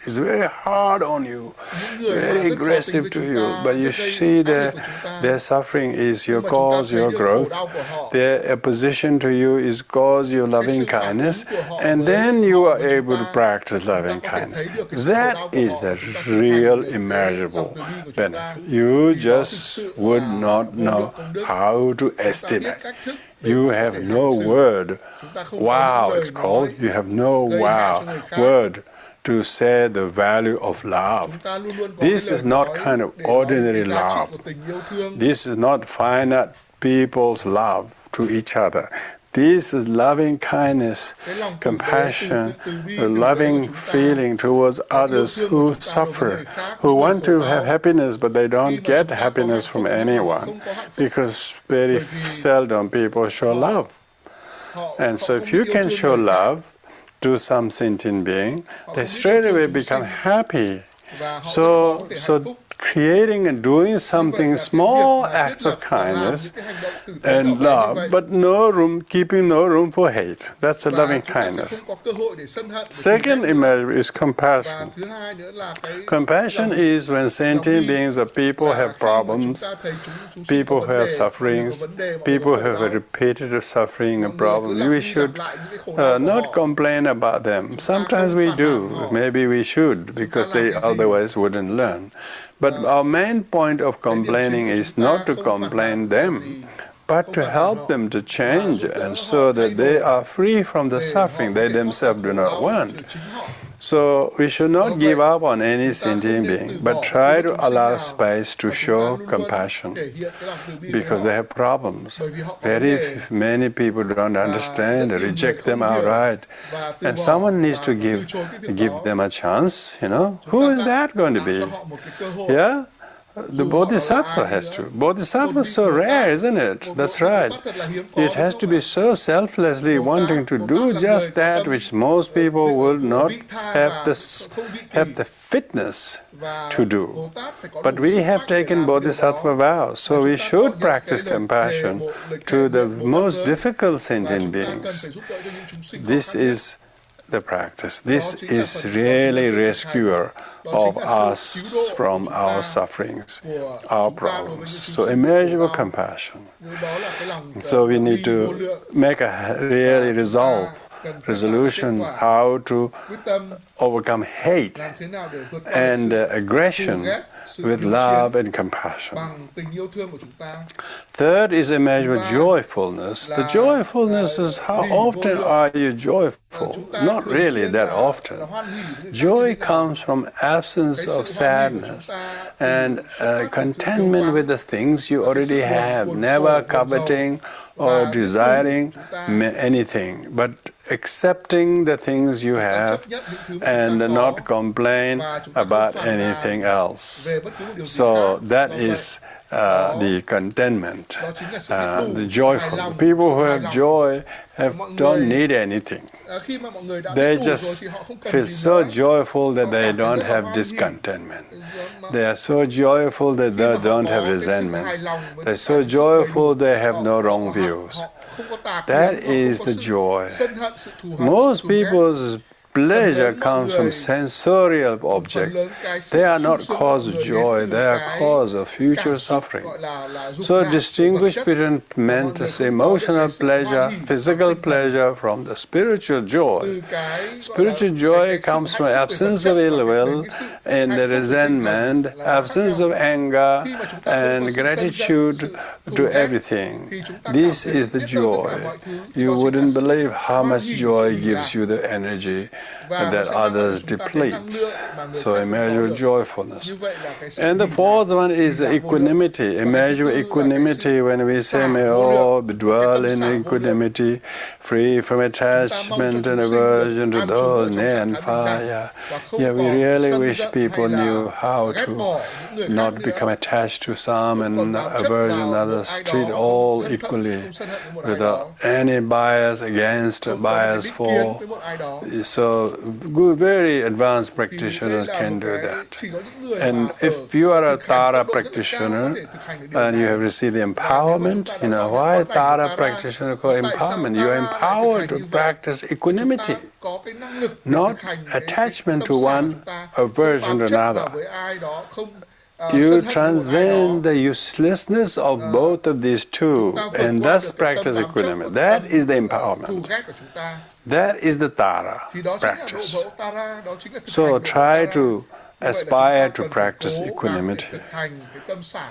is very hard on you, very aggressive to you, but you see their suffering is your cause, your growth. Their opposition to you is cause your loving kindness, and then you are able to practice loving kindness. That is the real immeasurable benefit. You just would not know how to estimate. You have no word. Wow, it's called. You have no wow word to say the value of love. This is not kind of ordinary love. This is not finite people's love to each other. This is loving kindness, compassion, a loving feeling towards others who suffer, who want to have happiness, but they don't get happiness from anyone, because very seldom people show love. And so if you can show love to some sentient being, they straight away become happy. So creating and doing something, small acts of kindness and love, but no room, keeping no room for hate. That's a loving kindness. Second image is compassion. Compassion is when sentient beings or people have problems, people who have sufferings, people who have a repetitive suffering and problems. We should not complain about them. Sometimes we do. Maybe we should, because they otherwise wouldn't learn. But our main point of complaining is not to complain them, but to help them to change, and so that they are free from the suffering they themselves do not want. So we should not give up on any sentient being, but try to allow space to show compassion, because they have problems. Very many people don't understand, reject them outright, and someone needs to give them a chance. Who is that going to be? Yeah. The Bodhisattva has to. Bodhisattva is so rare, isn't it? That's right. It has to be so selflessly wanting to do just that which most people will not have the fitness to do. But we have taken Bodhisattva vows, so we should practice compassion to the most difficult sentient beings. This is the practice. This is really rescuer of us from our sufferings, our problems. So immeasurable compassion. So we need to make a really resolution how to overcome hate and aggression with love and compassion. Third is immeasurable joyfulness. The joyfulness is how often are you joyful? Not really that often. Joy comes from absence of sadness and contentment with the things you already have, never coveting or desiring anything, but accepting the things you have and not complain about anything else. So that is the contentment, the joyful. People who have joy don't need anything. They just feel so joyful that they don't have discontentment. They are so joyful that they don't have resentment. They're so joyful they have no wrong views. That is the joy. Most people's pleasure comes from sensorial objects. They are not cause of joy, they are cause of future suffering. So distinguish between mental, emotional pleasure, physical pleasure from the spiritual joy. Spiritual joy comes from absence of ill will and resentment, absence of anger and gratitude to everything. This is the joy. You wouldn't believe how much joy gives you the energy that others depletes. So immeasurable joyfulness. And the fourth one is equanimity. Immeasurable equanimity, when we say, may all dwell in equanimity, free from attachment and aversion to those near and far. Yeah, we really wish people knew how to not become attached to some and aversion to others. Treat all equally without any bias against, bias for. So very advanced practitioners can do that. And if you are a Tara practitioner and you have received the empowerment, why Tara practitioner called empowerment? You are empowered to practice equanimity. cái năng lực để not thực hành attachment to tâm xả one, của chúng ta, aversion to không bám chấp vào another. với ai đó, không You sân hận với một ai transcend đó. the uselessness of both of these two, and thus practice equanimity. That is the empowerment. That is the Tara practice. So try to aspire to practice equanimity.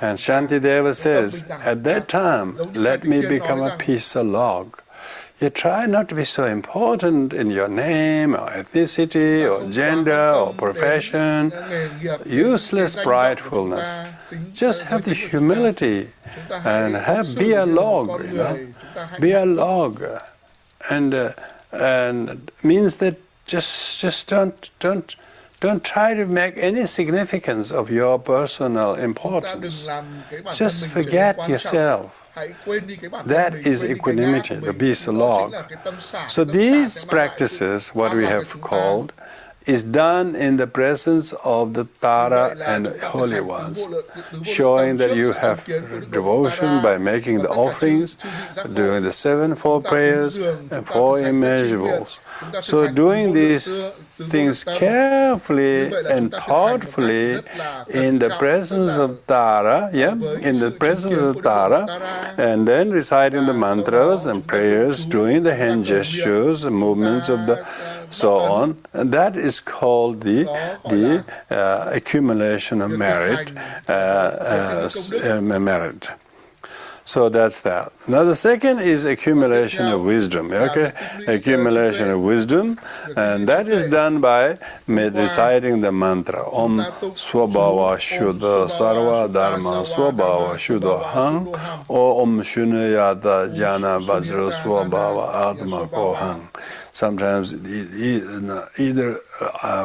And Shantideva says, at that time, let me become a piece of log. You try not to be so important in your name or ethnicity or gender or profession, useless pridefulness. Just have the humility and be a log, you know. Be a log, and means that just don't try to make any significance of your personal importance. Just forget yourself. That is equanimity, the peace of log. So these practices, what we have called, is done in the presence of the Tara and holy ones, showing that you have devotion by making the offerings, doing the 7 prayers, and 4 immeasurables. So doing these things carefully and thoughtfully in the presence of Tara, in the presence of Tara, and then reciting the mantras and prayers, doing the hand gestures, the movements of the so on, and that is called the accumulation of merit. So that's that. Now the second is accumulation of wisdom. Okay, accumulation of wisdom, and that is done by reciting the mantra Om Swabhava Shuddha Sarva Dharma Swabhava Shuddha Hang, or Om Shunyata Jnana Vajra Swabhava Atma Kohang. Sometimes either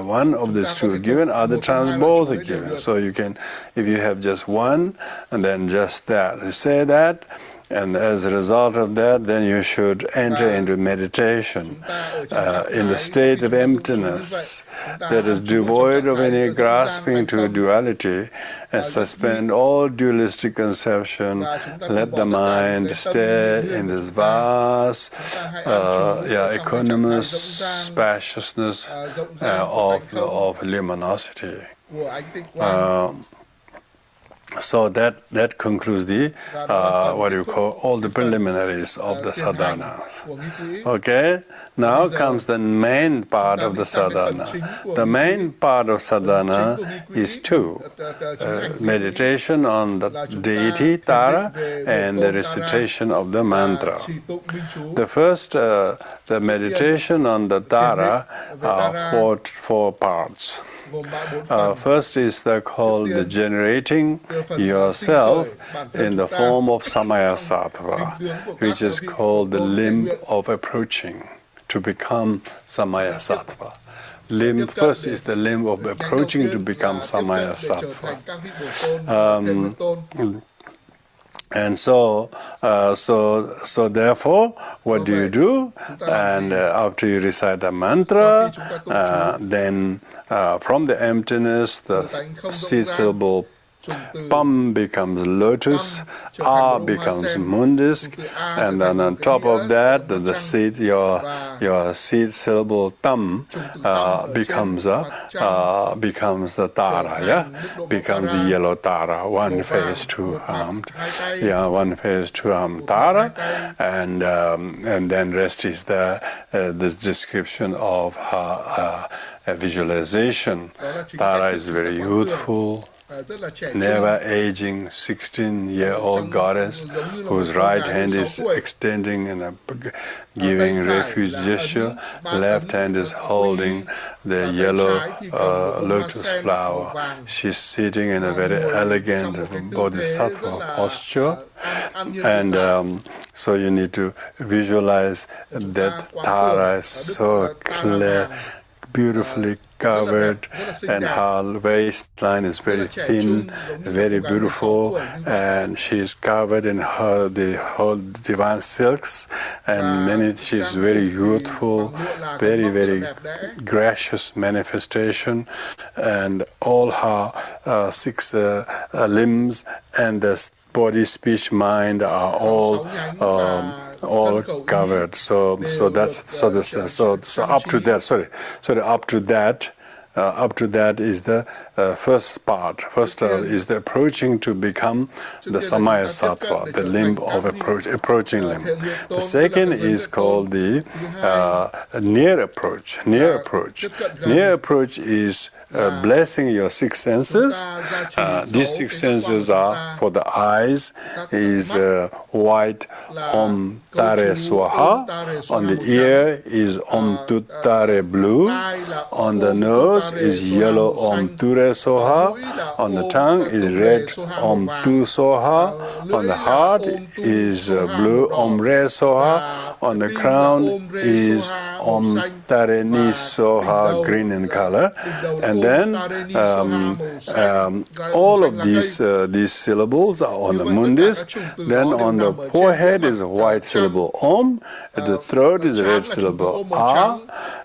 one of these two are given, other times both are given. So you can, if you have just one, and then just that. You say that, and as a result of that, then you should enter into meditation in the state of emptiness that is devoid of any grasping to duality, and suspend all dualistic conception. Let the mind stay in this vast, equanimous spaciousness of luminosity. So that concludes the what you call all the preliminaries of the sadhanas. Okay, now comes the main part of the sadhana. The main part of sadhana is 2: meditation on the deity Tara and the recitation of the mantra. The first, the meditation on the Tara, are 4 parts. First is called the generating yourself in the form of samaya sattva, which is called the limb of approaching to become samaya sattva. First is the limb of approaching to become samaya sattva. And so therefore, what do you do? And after you recite the mantra, then from the emptiness, the seed syllable Pam becomes lotus, A becomes mundus, and then on top of that, the seed, your seed syllable Tam becomes the Tara, becomes the yellow Tara, 1 phase 2 armed, 1 phase 2 armed Tara, and then rest is this description of visualization. Tara is very youthful, never aging, 16-year-old goddess whose right hand is extending in a giving refuge gesture, left hand is holding the yellow lotus flower. She's sitting in a very elegant bodhisattva posture, and so you need to visualize that Tara is so clear, beautifully covered, and her waistline is very thin, very beautiful, and she is covered in the whole divine silks, and she is very youthful, very, very gracious manifestation, and all her 6 limbs and the body, speech, mind are all all covered. So up to that. Up to that is the first part. First is the approaching to become the Samaya Sattva, the limb of approaching limb. The second is called the near approach. Near approach. Near approach is blessing your six senses. These six senses are for the eyes is white Om Tare Swaha. On the ear is Om Tut Tare blue. On the nose is yellow Om Ture Soha. On the tongue is red Om Tu Soha. On the heart is blue Om Re Soha. On the crown is Om Tare Ni Soha, green in color. And then all of these syllables are on the mundis. Then on the forehead is a white syllable Om. At the throat is a red syllable A.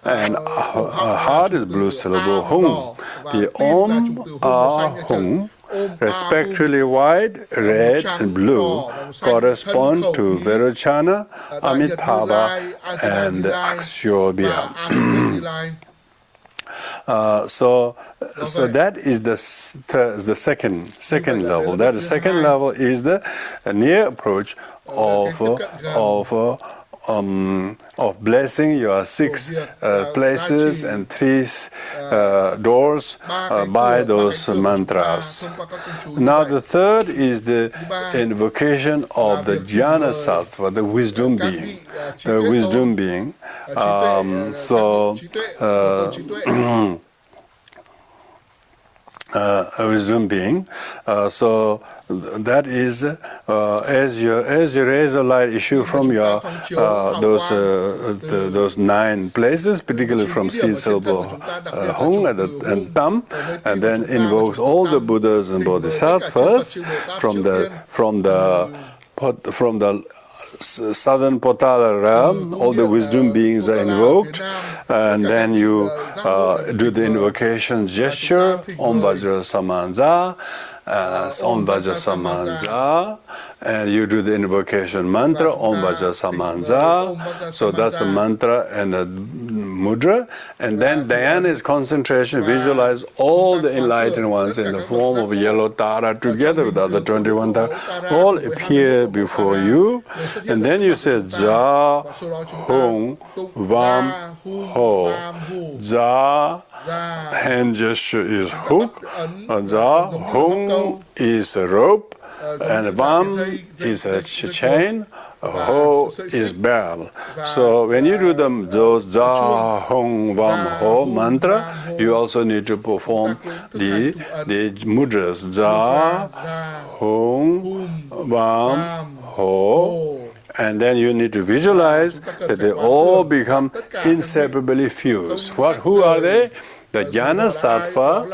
And heart is blue syllable Hung. The Om, A, Hung, respectively white, red, and blue, correspond to Vairochana, Amitabha, and Akshobhya. So that is the second level. That the second level is the near approach of blessing your six places and three doors by those mantras. Now the third is the invocation of the Jnana Sattva, the wisdom being. The wisdom being. A wisdom being. So that is as your razor light issue from your those 9 places, particularly from seed syllable Hung and Tam, and then invokes all the Buddhas and Bodhisattvas from the southern Potala realm. All the wisdom beings are invoked, and then you do the invocation gesture, Om Vajra Samanza, Om Vajra Samanza, and you do the invocation mantra, Om Vajra Samanza. So that's the mantra and the mudra. And then dhyana is concentration, visualize all the enlightened ones in the form of yellow Tara together with the other 21 Tara, all appear before you. And then you say Ja, Hung, Vam, Ho. Ja, hand gesture is hook, Ja, Hung is a rope, and Vam is a chain, Ho is bell. So when you do those Ja, Hung, Vam, Ho mantra, you also need to perform the mudras Ja, Hung, Vam, Ho. And then you need to visualize that they all become inseparably fused. Who are they? The Jnana Sattva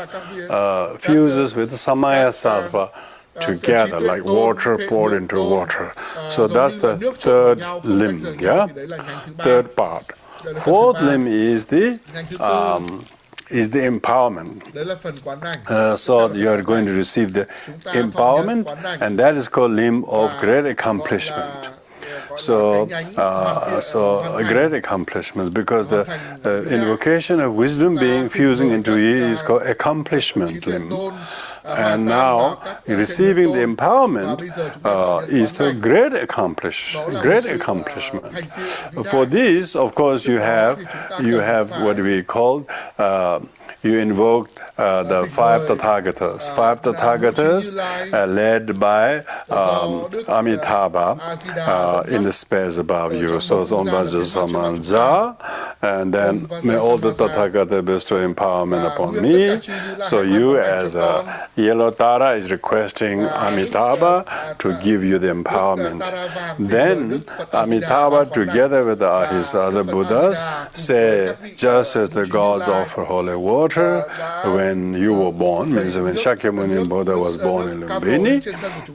fuses with the Samaya Sattva together, like water poured into water. So that's the third limb, yeah? Third part. Fourth limb is the empowerment. So you are going to receive the empowerment, and that is called limb of great accomplishment. So a great accomplishment, because the invocation of wisdom being fusing into you is called accomplishment limb. And now receiving the empowerment is the great accomplishment. For this, of course, you have what we call you invoke the 5 Tathagatas. 5 Tathagatas led by Amitabha in the space above you. So Om Vajra Samanza, and then may all the Tathagatas bestow empowerment upon me. So you as a yellow Tara is requesting Amitabha to give you the empowerment. Then Amitabha together with his other Buddhas say, just as the gods offer holy water when you were born, means when Shakyamuni Buddha was born in Lumbini,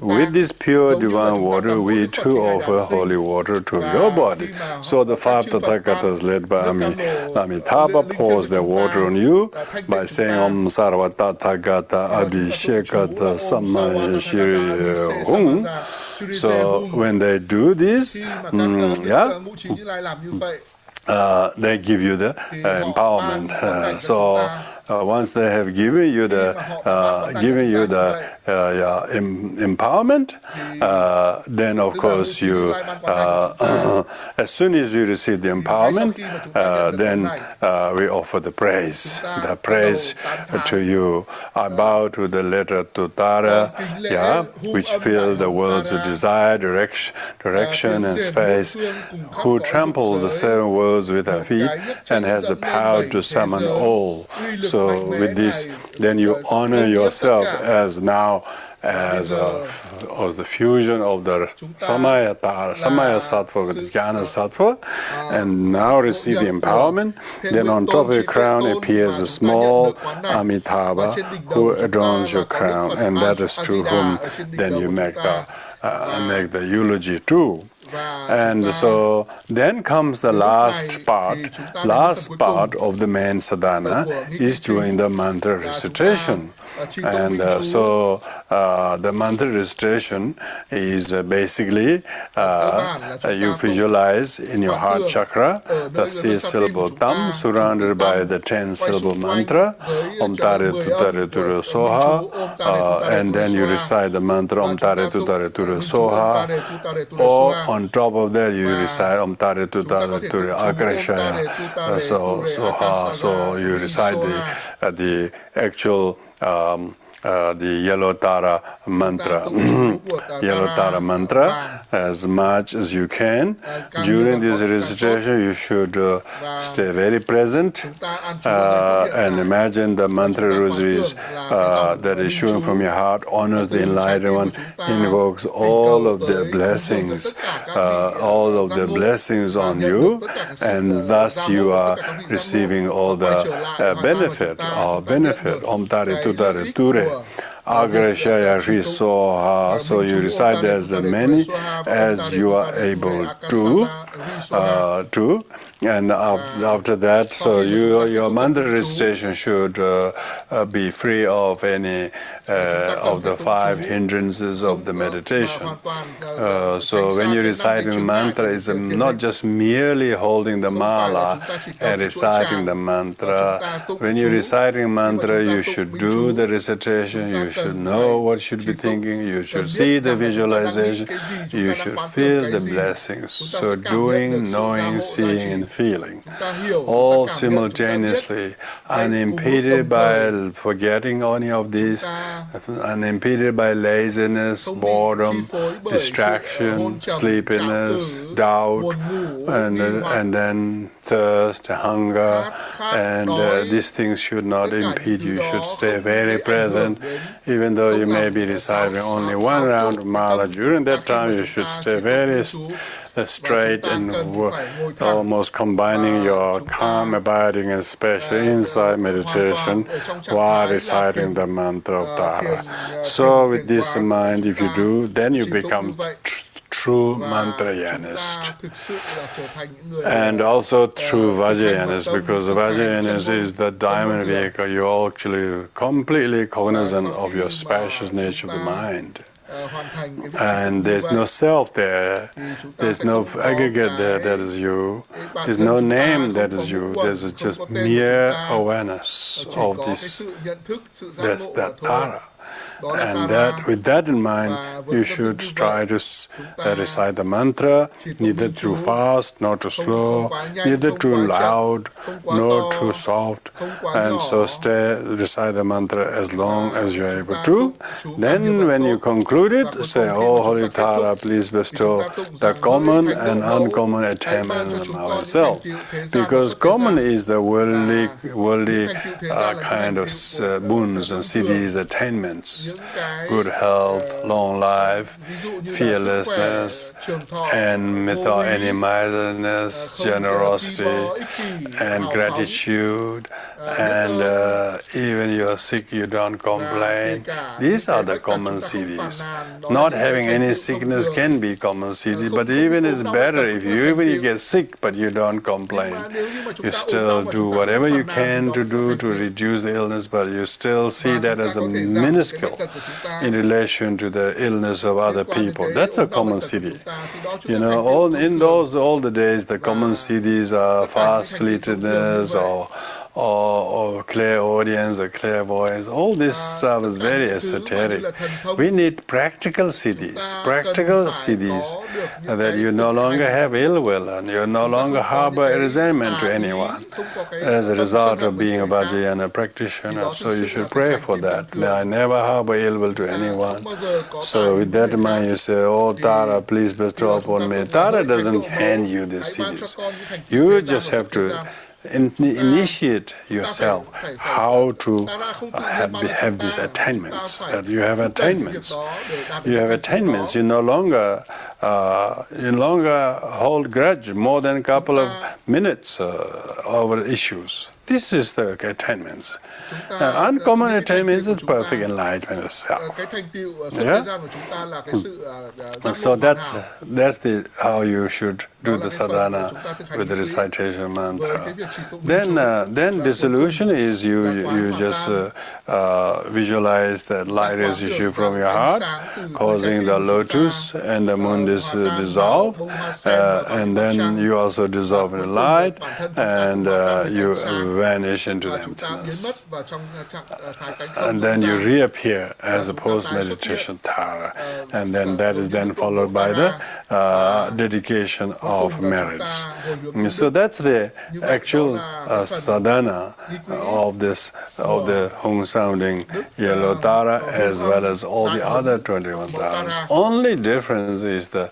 with this pure divine water we too offer holy water to your body. So the 5 Tathagatas led by Amitabha pours their water on you by saying Om Sarva Tathagata Abhishekata Samaya Shri Hung. So when they do this, they give you the empowerment. Once they have given you the empowerment, then of course you, as soon as you receive the empowerment, then we offer the praise to you. I bow to the letter Tutara, which fill the worlds of desire, direction and space, who trample the 7 worlds with her feet and has the power to summon all. So with this, then you honor yourself as now as the fusion of the Samaya Sattva with the Jnana Sattva, and now receive the empowerment. Then on top of your crown appears a small Amitabha who adorns your crown, and that is to whom then you make the eulogy to. And so then comes the last part. Last part of the main sadhana is doing the mantra recitation. And so the mantra recitation is basically you visualize in your heart chakra the 6-syllable tam surrounded by the 10-syllable mantra Om Tare Tutare Ture Soha, and then you recite the mantra Om Tare Tutare Ture Soha, or on top of that you recite Om Tare Tutare Ture Agrashaya Soha. So you recite the actual the yellow Tara mantra, as much as you can. During this recitation, you should stay very present and imagine the mantra rosaries that is issuing from your heart honors the enlightened one, invokes all of their blessings, on you, and thus you are receiving all the benefit. Om Tare Tutare Ture. Agrashaya Risoha, so you recite as many as you are able to, and after that, so your mantra recitation should be free of any of the 5 hindrances of the meditation. So when you're reciting mantra, it's not just merely holding the mala and reciting the mantra. When you're reciting mantra, you should do the recitation, you should know what you should be thinking, you should see the visualization, you should feel the blessings. So doing, knowing, seeing and feeling, all simultaneously, unimpeded by forgetting any of these, unimpeded by laziness, boredom, distraction, sleepiness, doubt, and then thirst, hunger, and these things should not impede you. You should stay very present. Even though you may be reciting only 1 round of mala, during that time you should stay very straight and almost combining your calm abiding and special insight meditation while reciting the mantra of Tara. So with this in mind, if you do, then you become true mantrayanist, and also true Vajrayanist, because Vajrayanist is the diamond vehicle. You're actually completely cognizant of your spacious nature of the mind. And there's no self there, there's no aggregate there that is you, there's no name that is you, there's just mere awareness of this, that's that Tara. And with that in mind, you should try to recite the mantra, neither too fast nor too slow, neither too loud nor too soft. And so recite the mantra as long as you're able to. Then when you conclude it, say, "Oh Holy Tara, please bestow the common and uncommon attainment in the mouth itself." Because common is the worldly kind of boons and siddhis, attainments. Good health, long life, fearlessness, and without any mindedness, generosity, and gratitude, and even you're sick, you don't complain. These are the common siddhis. Not having any sickness can be common siddhi, but even it's better if you get sick, but you don't complain. You still do whatever you can to do to reduce the illness, but you still see that as a minuscule. in relation to the illness of other people. That's a common Siddhi. You know, in those older days, the common Siddhis are fast-fleetedness or clairaudience or clairvoyance. All this stuff is very esoteric. We need practical Siddhis, that you no longer have ill will and you no longer harbor resentment to anyone as a result of being a Vajrayana practitioner. So you should pray for that. May I never harbor ill will to anyone. So with that in mind, you say, oh Tara, please bestow upon me. Tara doesn't hand you the Siddhis. You just have to initiate yourself how to have these attainments. That you have attainments. You have attainments. You no longer hold grudge more than a couple of minutes over issues. This is the attainments. Uncommon attainments is perfect enlightenment itself. Yeah? So that's how you should do the sadhana with the recitation mantra. Then dissolution is you just visualize that light is issued from your heart, causing the lotus and the moon dissolve, and then you also dissolve in the light, and you vanish into the emptiness. And then you reappear as a post-meditation Tara, and then that is then followed by the dedication of merits. So that's the actual sadhana of the Hong-sounding yellow Tara, as well as all the other 21 Taras. Only difference is the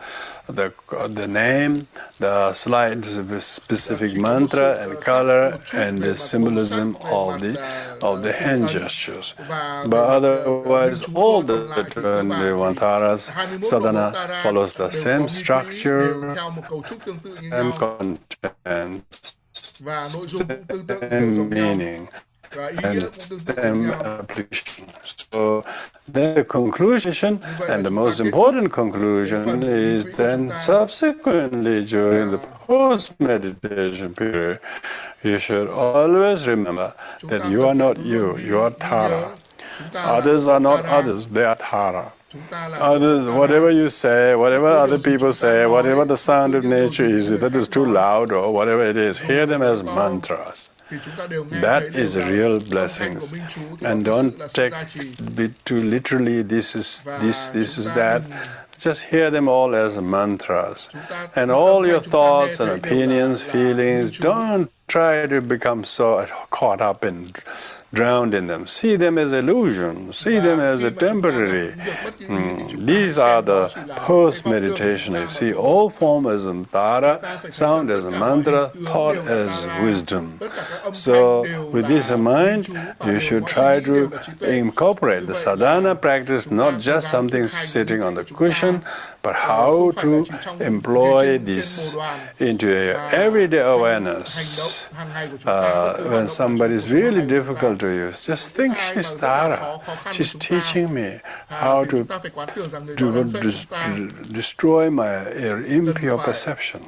name, the slight specific mantra and color, and the symbolism of the hand gestures. But otherwise, all the 21 Taras sadhana follows the same structure, same content, same meaning, and same application. So the conclusion, and the most important conclusion, is then subsequently during the post-meditation period, you should always remember that you are not you, you are Tara. Others are not others, they are Tara. Others, whatever you say, whatever other people say, whatever the sound of nature is, that is too loud or whatever it is, hear them as mantras. That is real blessings. And don't take it too literally, this is that. Just hear them all as mantras. And all your thoughts and opinions, feelings, don't try to become so caught up and drowned in them. See them as illusion. See them as a temporary. These are the post-meditation. You see all form as a Tara, sound as a mantra, thought as wisdom. So with this in mind, you should try to incorporate the sadhana practice, not just something sitting on the cushion, but how to employ this into everyday awareness. When somebody is really difficult to you, just think she's Tara. She's teaching me how to destroy my impure perception.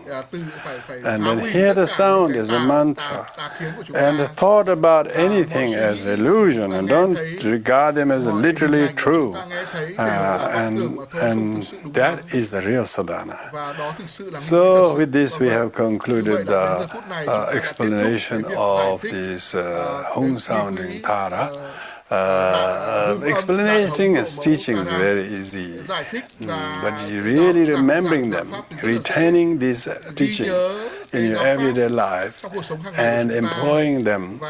And then hear the sound as a mantra. And the thought about anything as illusion, and don't regard them as literally true. And that is the real sadhana. So with this we have concluded the explanation of this Hong-sounding Tara. Explaining and teaching is very easy, but really remembering them, retaining this teaching in your everyday life and employing them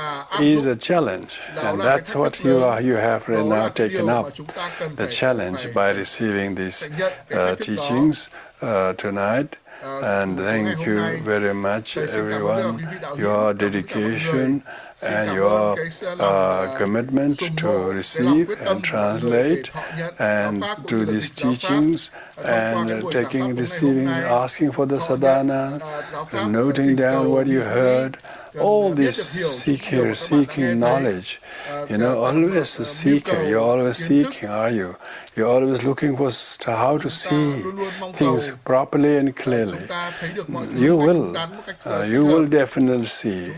is a challenge. And that's what you have right now taken up, the challenge by receiving these teachings tonight. And thank you very much, everyone, your dedication and your commitment to receive and translate and do these teachings and receiving, asking for the sadhana, noting down what you heard. All this seeking knowledge. Always a seeker. You're always seeking, are you? You're always looking for how to see things properly and clearly. You will definitely see.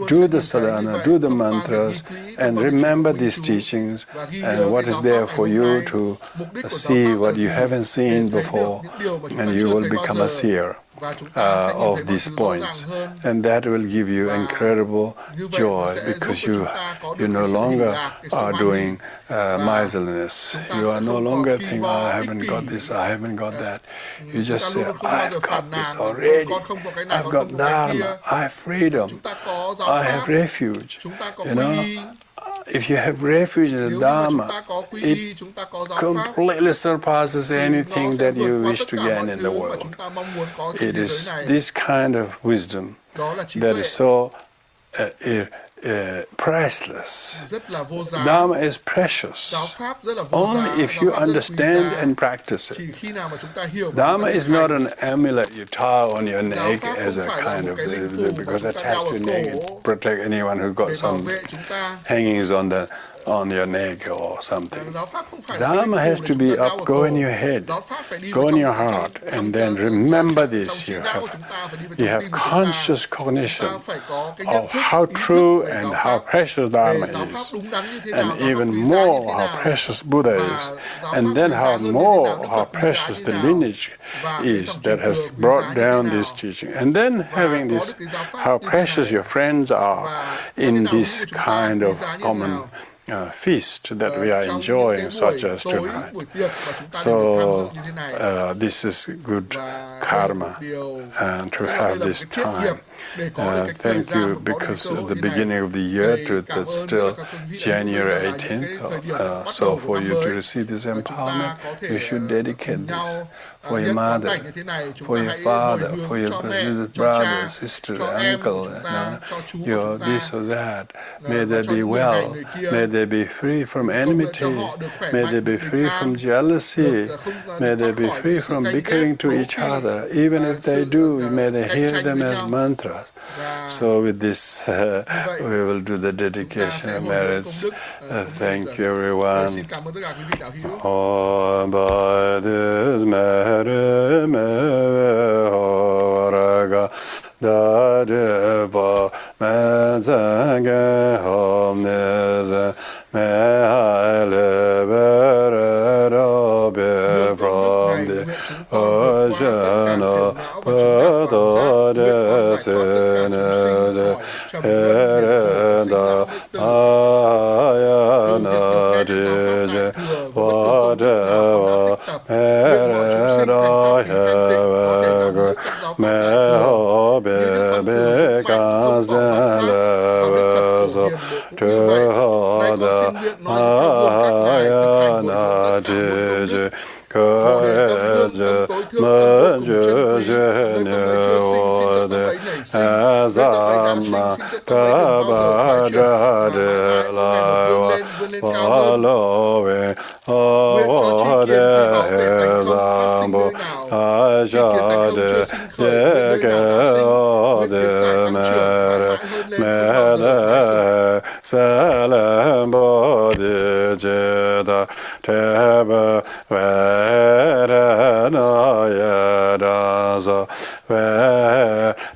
Do the sadhana do the mantras and remember these teachings and what is there for you to see what you haven't seen before, and you will become a seer of these points, and that will give you incredible joy because you no longer are doing miserliness. You are no longer thinking, I haven't got this, I haven't got that. You just say, I've got this already. I've got Dharma, I have freedom, I have refuge. You know, if you have refuge in the Dharma, it completely surpasses anything that you wish to gain in the world. It is this kind of wisdom that is so priceless. Dharma is precious only if you understand and practice it. Dharma is not an amulet you tie on your neck as a kind of, because attached to your neck it protect anyone who got some hangings on your neck or something. Dharma has to be up, go in your head, go in your heart, and then remember this. You have conscious cognition of how true and how precious Dharma is, and even more how precious Buddha is, and then how precious the lineage is that has brought down this teaching, and then having this, how precious your friends are in this kind of common feast that we are enjoying, such as tonight. So this is good karma to have this time. Thank you, because at the beginning of the year, that's still January 18th, so for you to receive this empowerment, you should dedicate this for your mother, for your father, for your brother, sister, uncle, your this or that. May they be well, may they be free from enmity, may they be free from jealousy, may they be free from bickering to each other. Even if they do, may they hear them as mantras. So with this, we will do the dedication of merits. Thank you, everyone.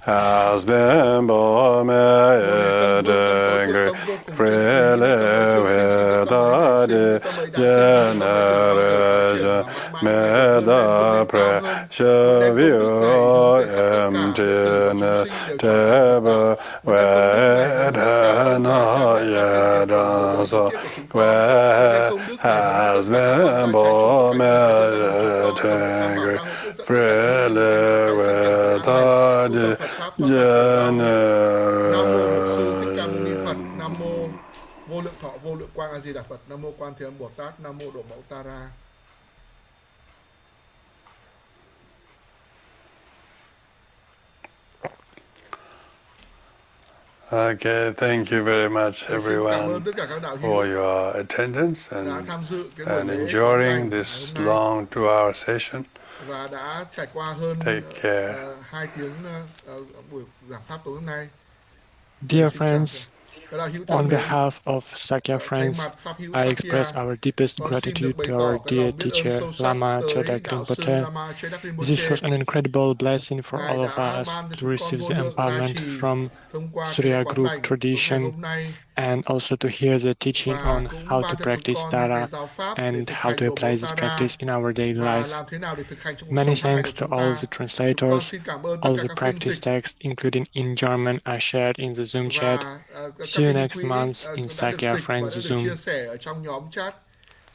Has been born freely without generation, may the pressure view emptiness, table where has been born freely without generation. Nam mô vô lượng thọ vô lượng quang A Di Đà Phật. Nam mô Quan Thế Âm Bồ Tát. Nam mô Độ Mẫu Tara. Okay, thank you very much, everyone, for your attendance and enjoying this long 2-hour session. Take care. Dear friends, On behalf of Sakya friends, I express our deepest gratitude to our dear teacher, Lama Chodak Rinpoche. This was an incredible blessing for all of us to receive the empowerment from Suryagupta tradition and also to hear the teaching on how to practice Dara and how to apply this practice in our daily life. Many thanks to all the translators. All the practice texts, including in German, are shared in the Zoom chat. See you next month in Sakya Friends Zoom.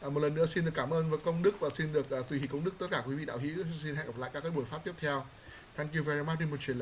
Một lần nữa xin được cảm ơn và công đức và xin được tùy hỷ công đức tất cả quý vị đạo hữu. Xin hẹn gặp lại các buổi pháp tiếp theo. Thank you very much, Rinpoche.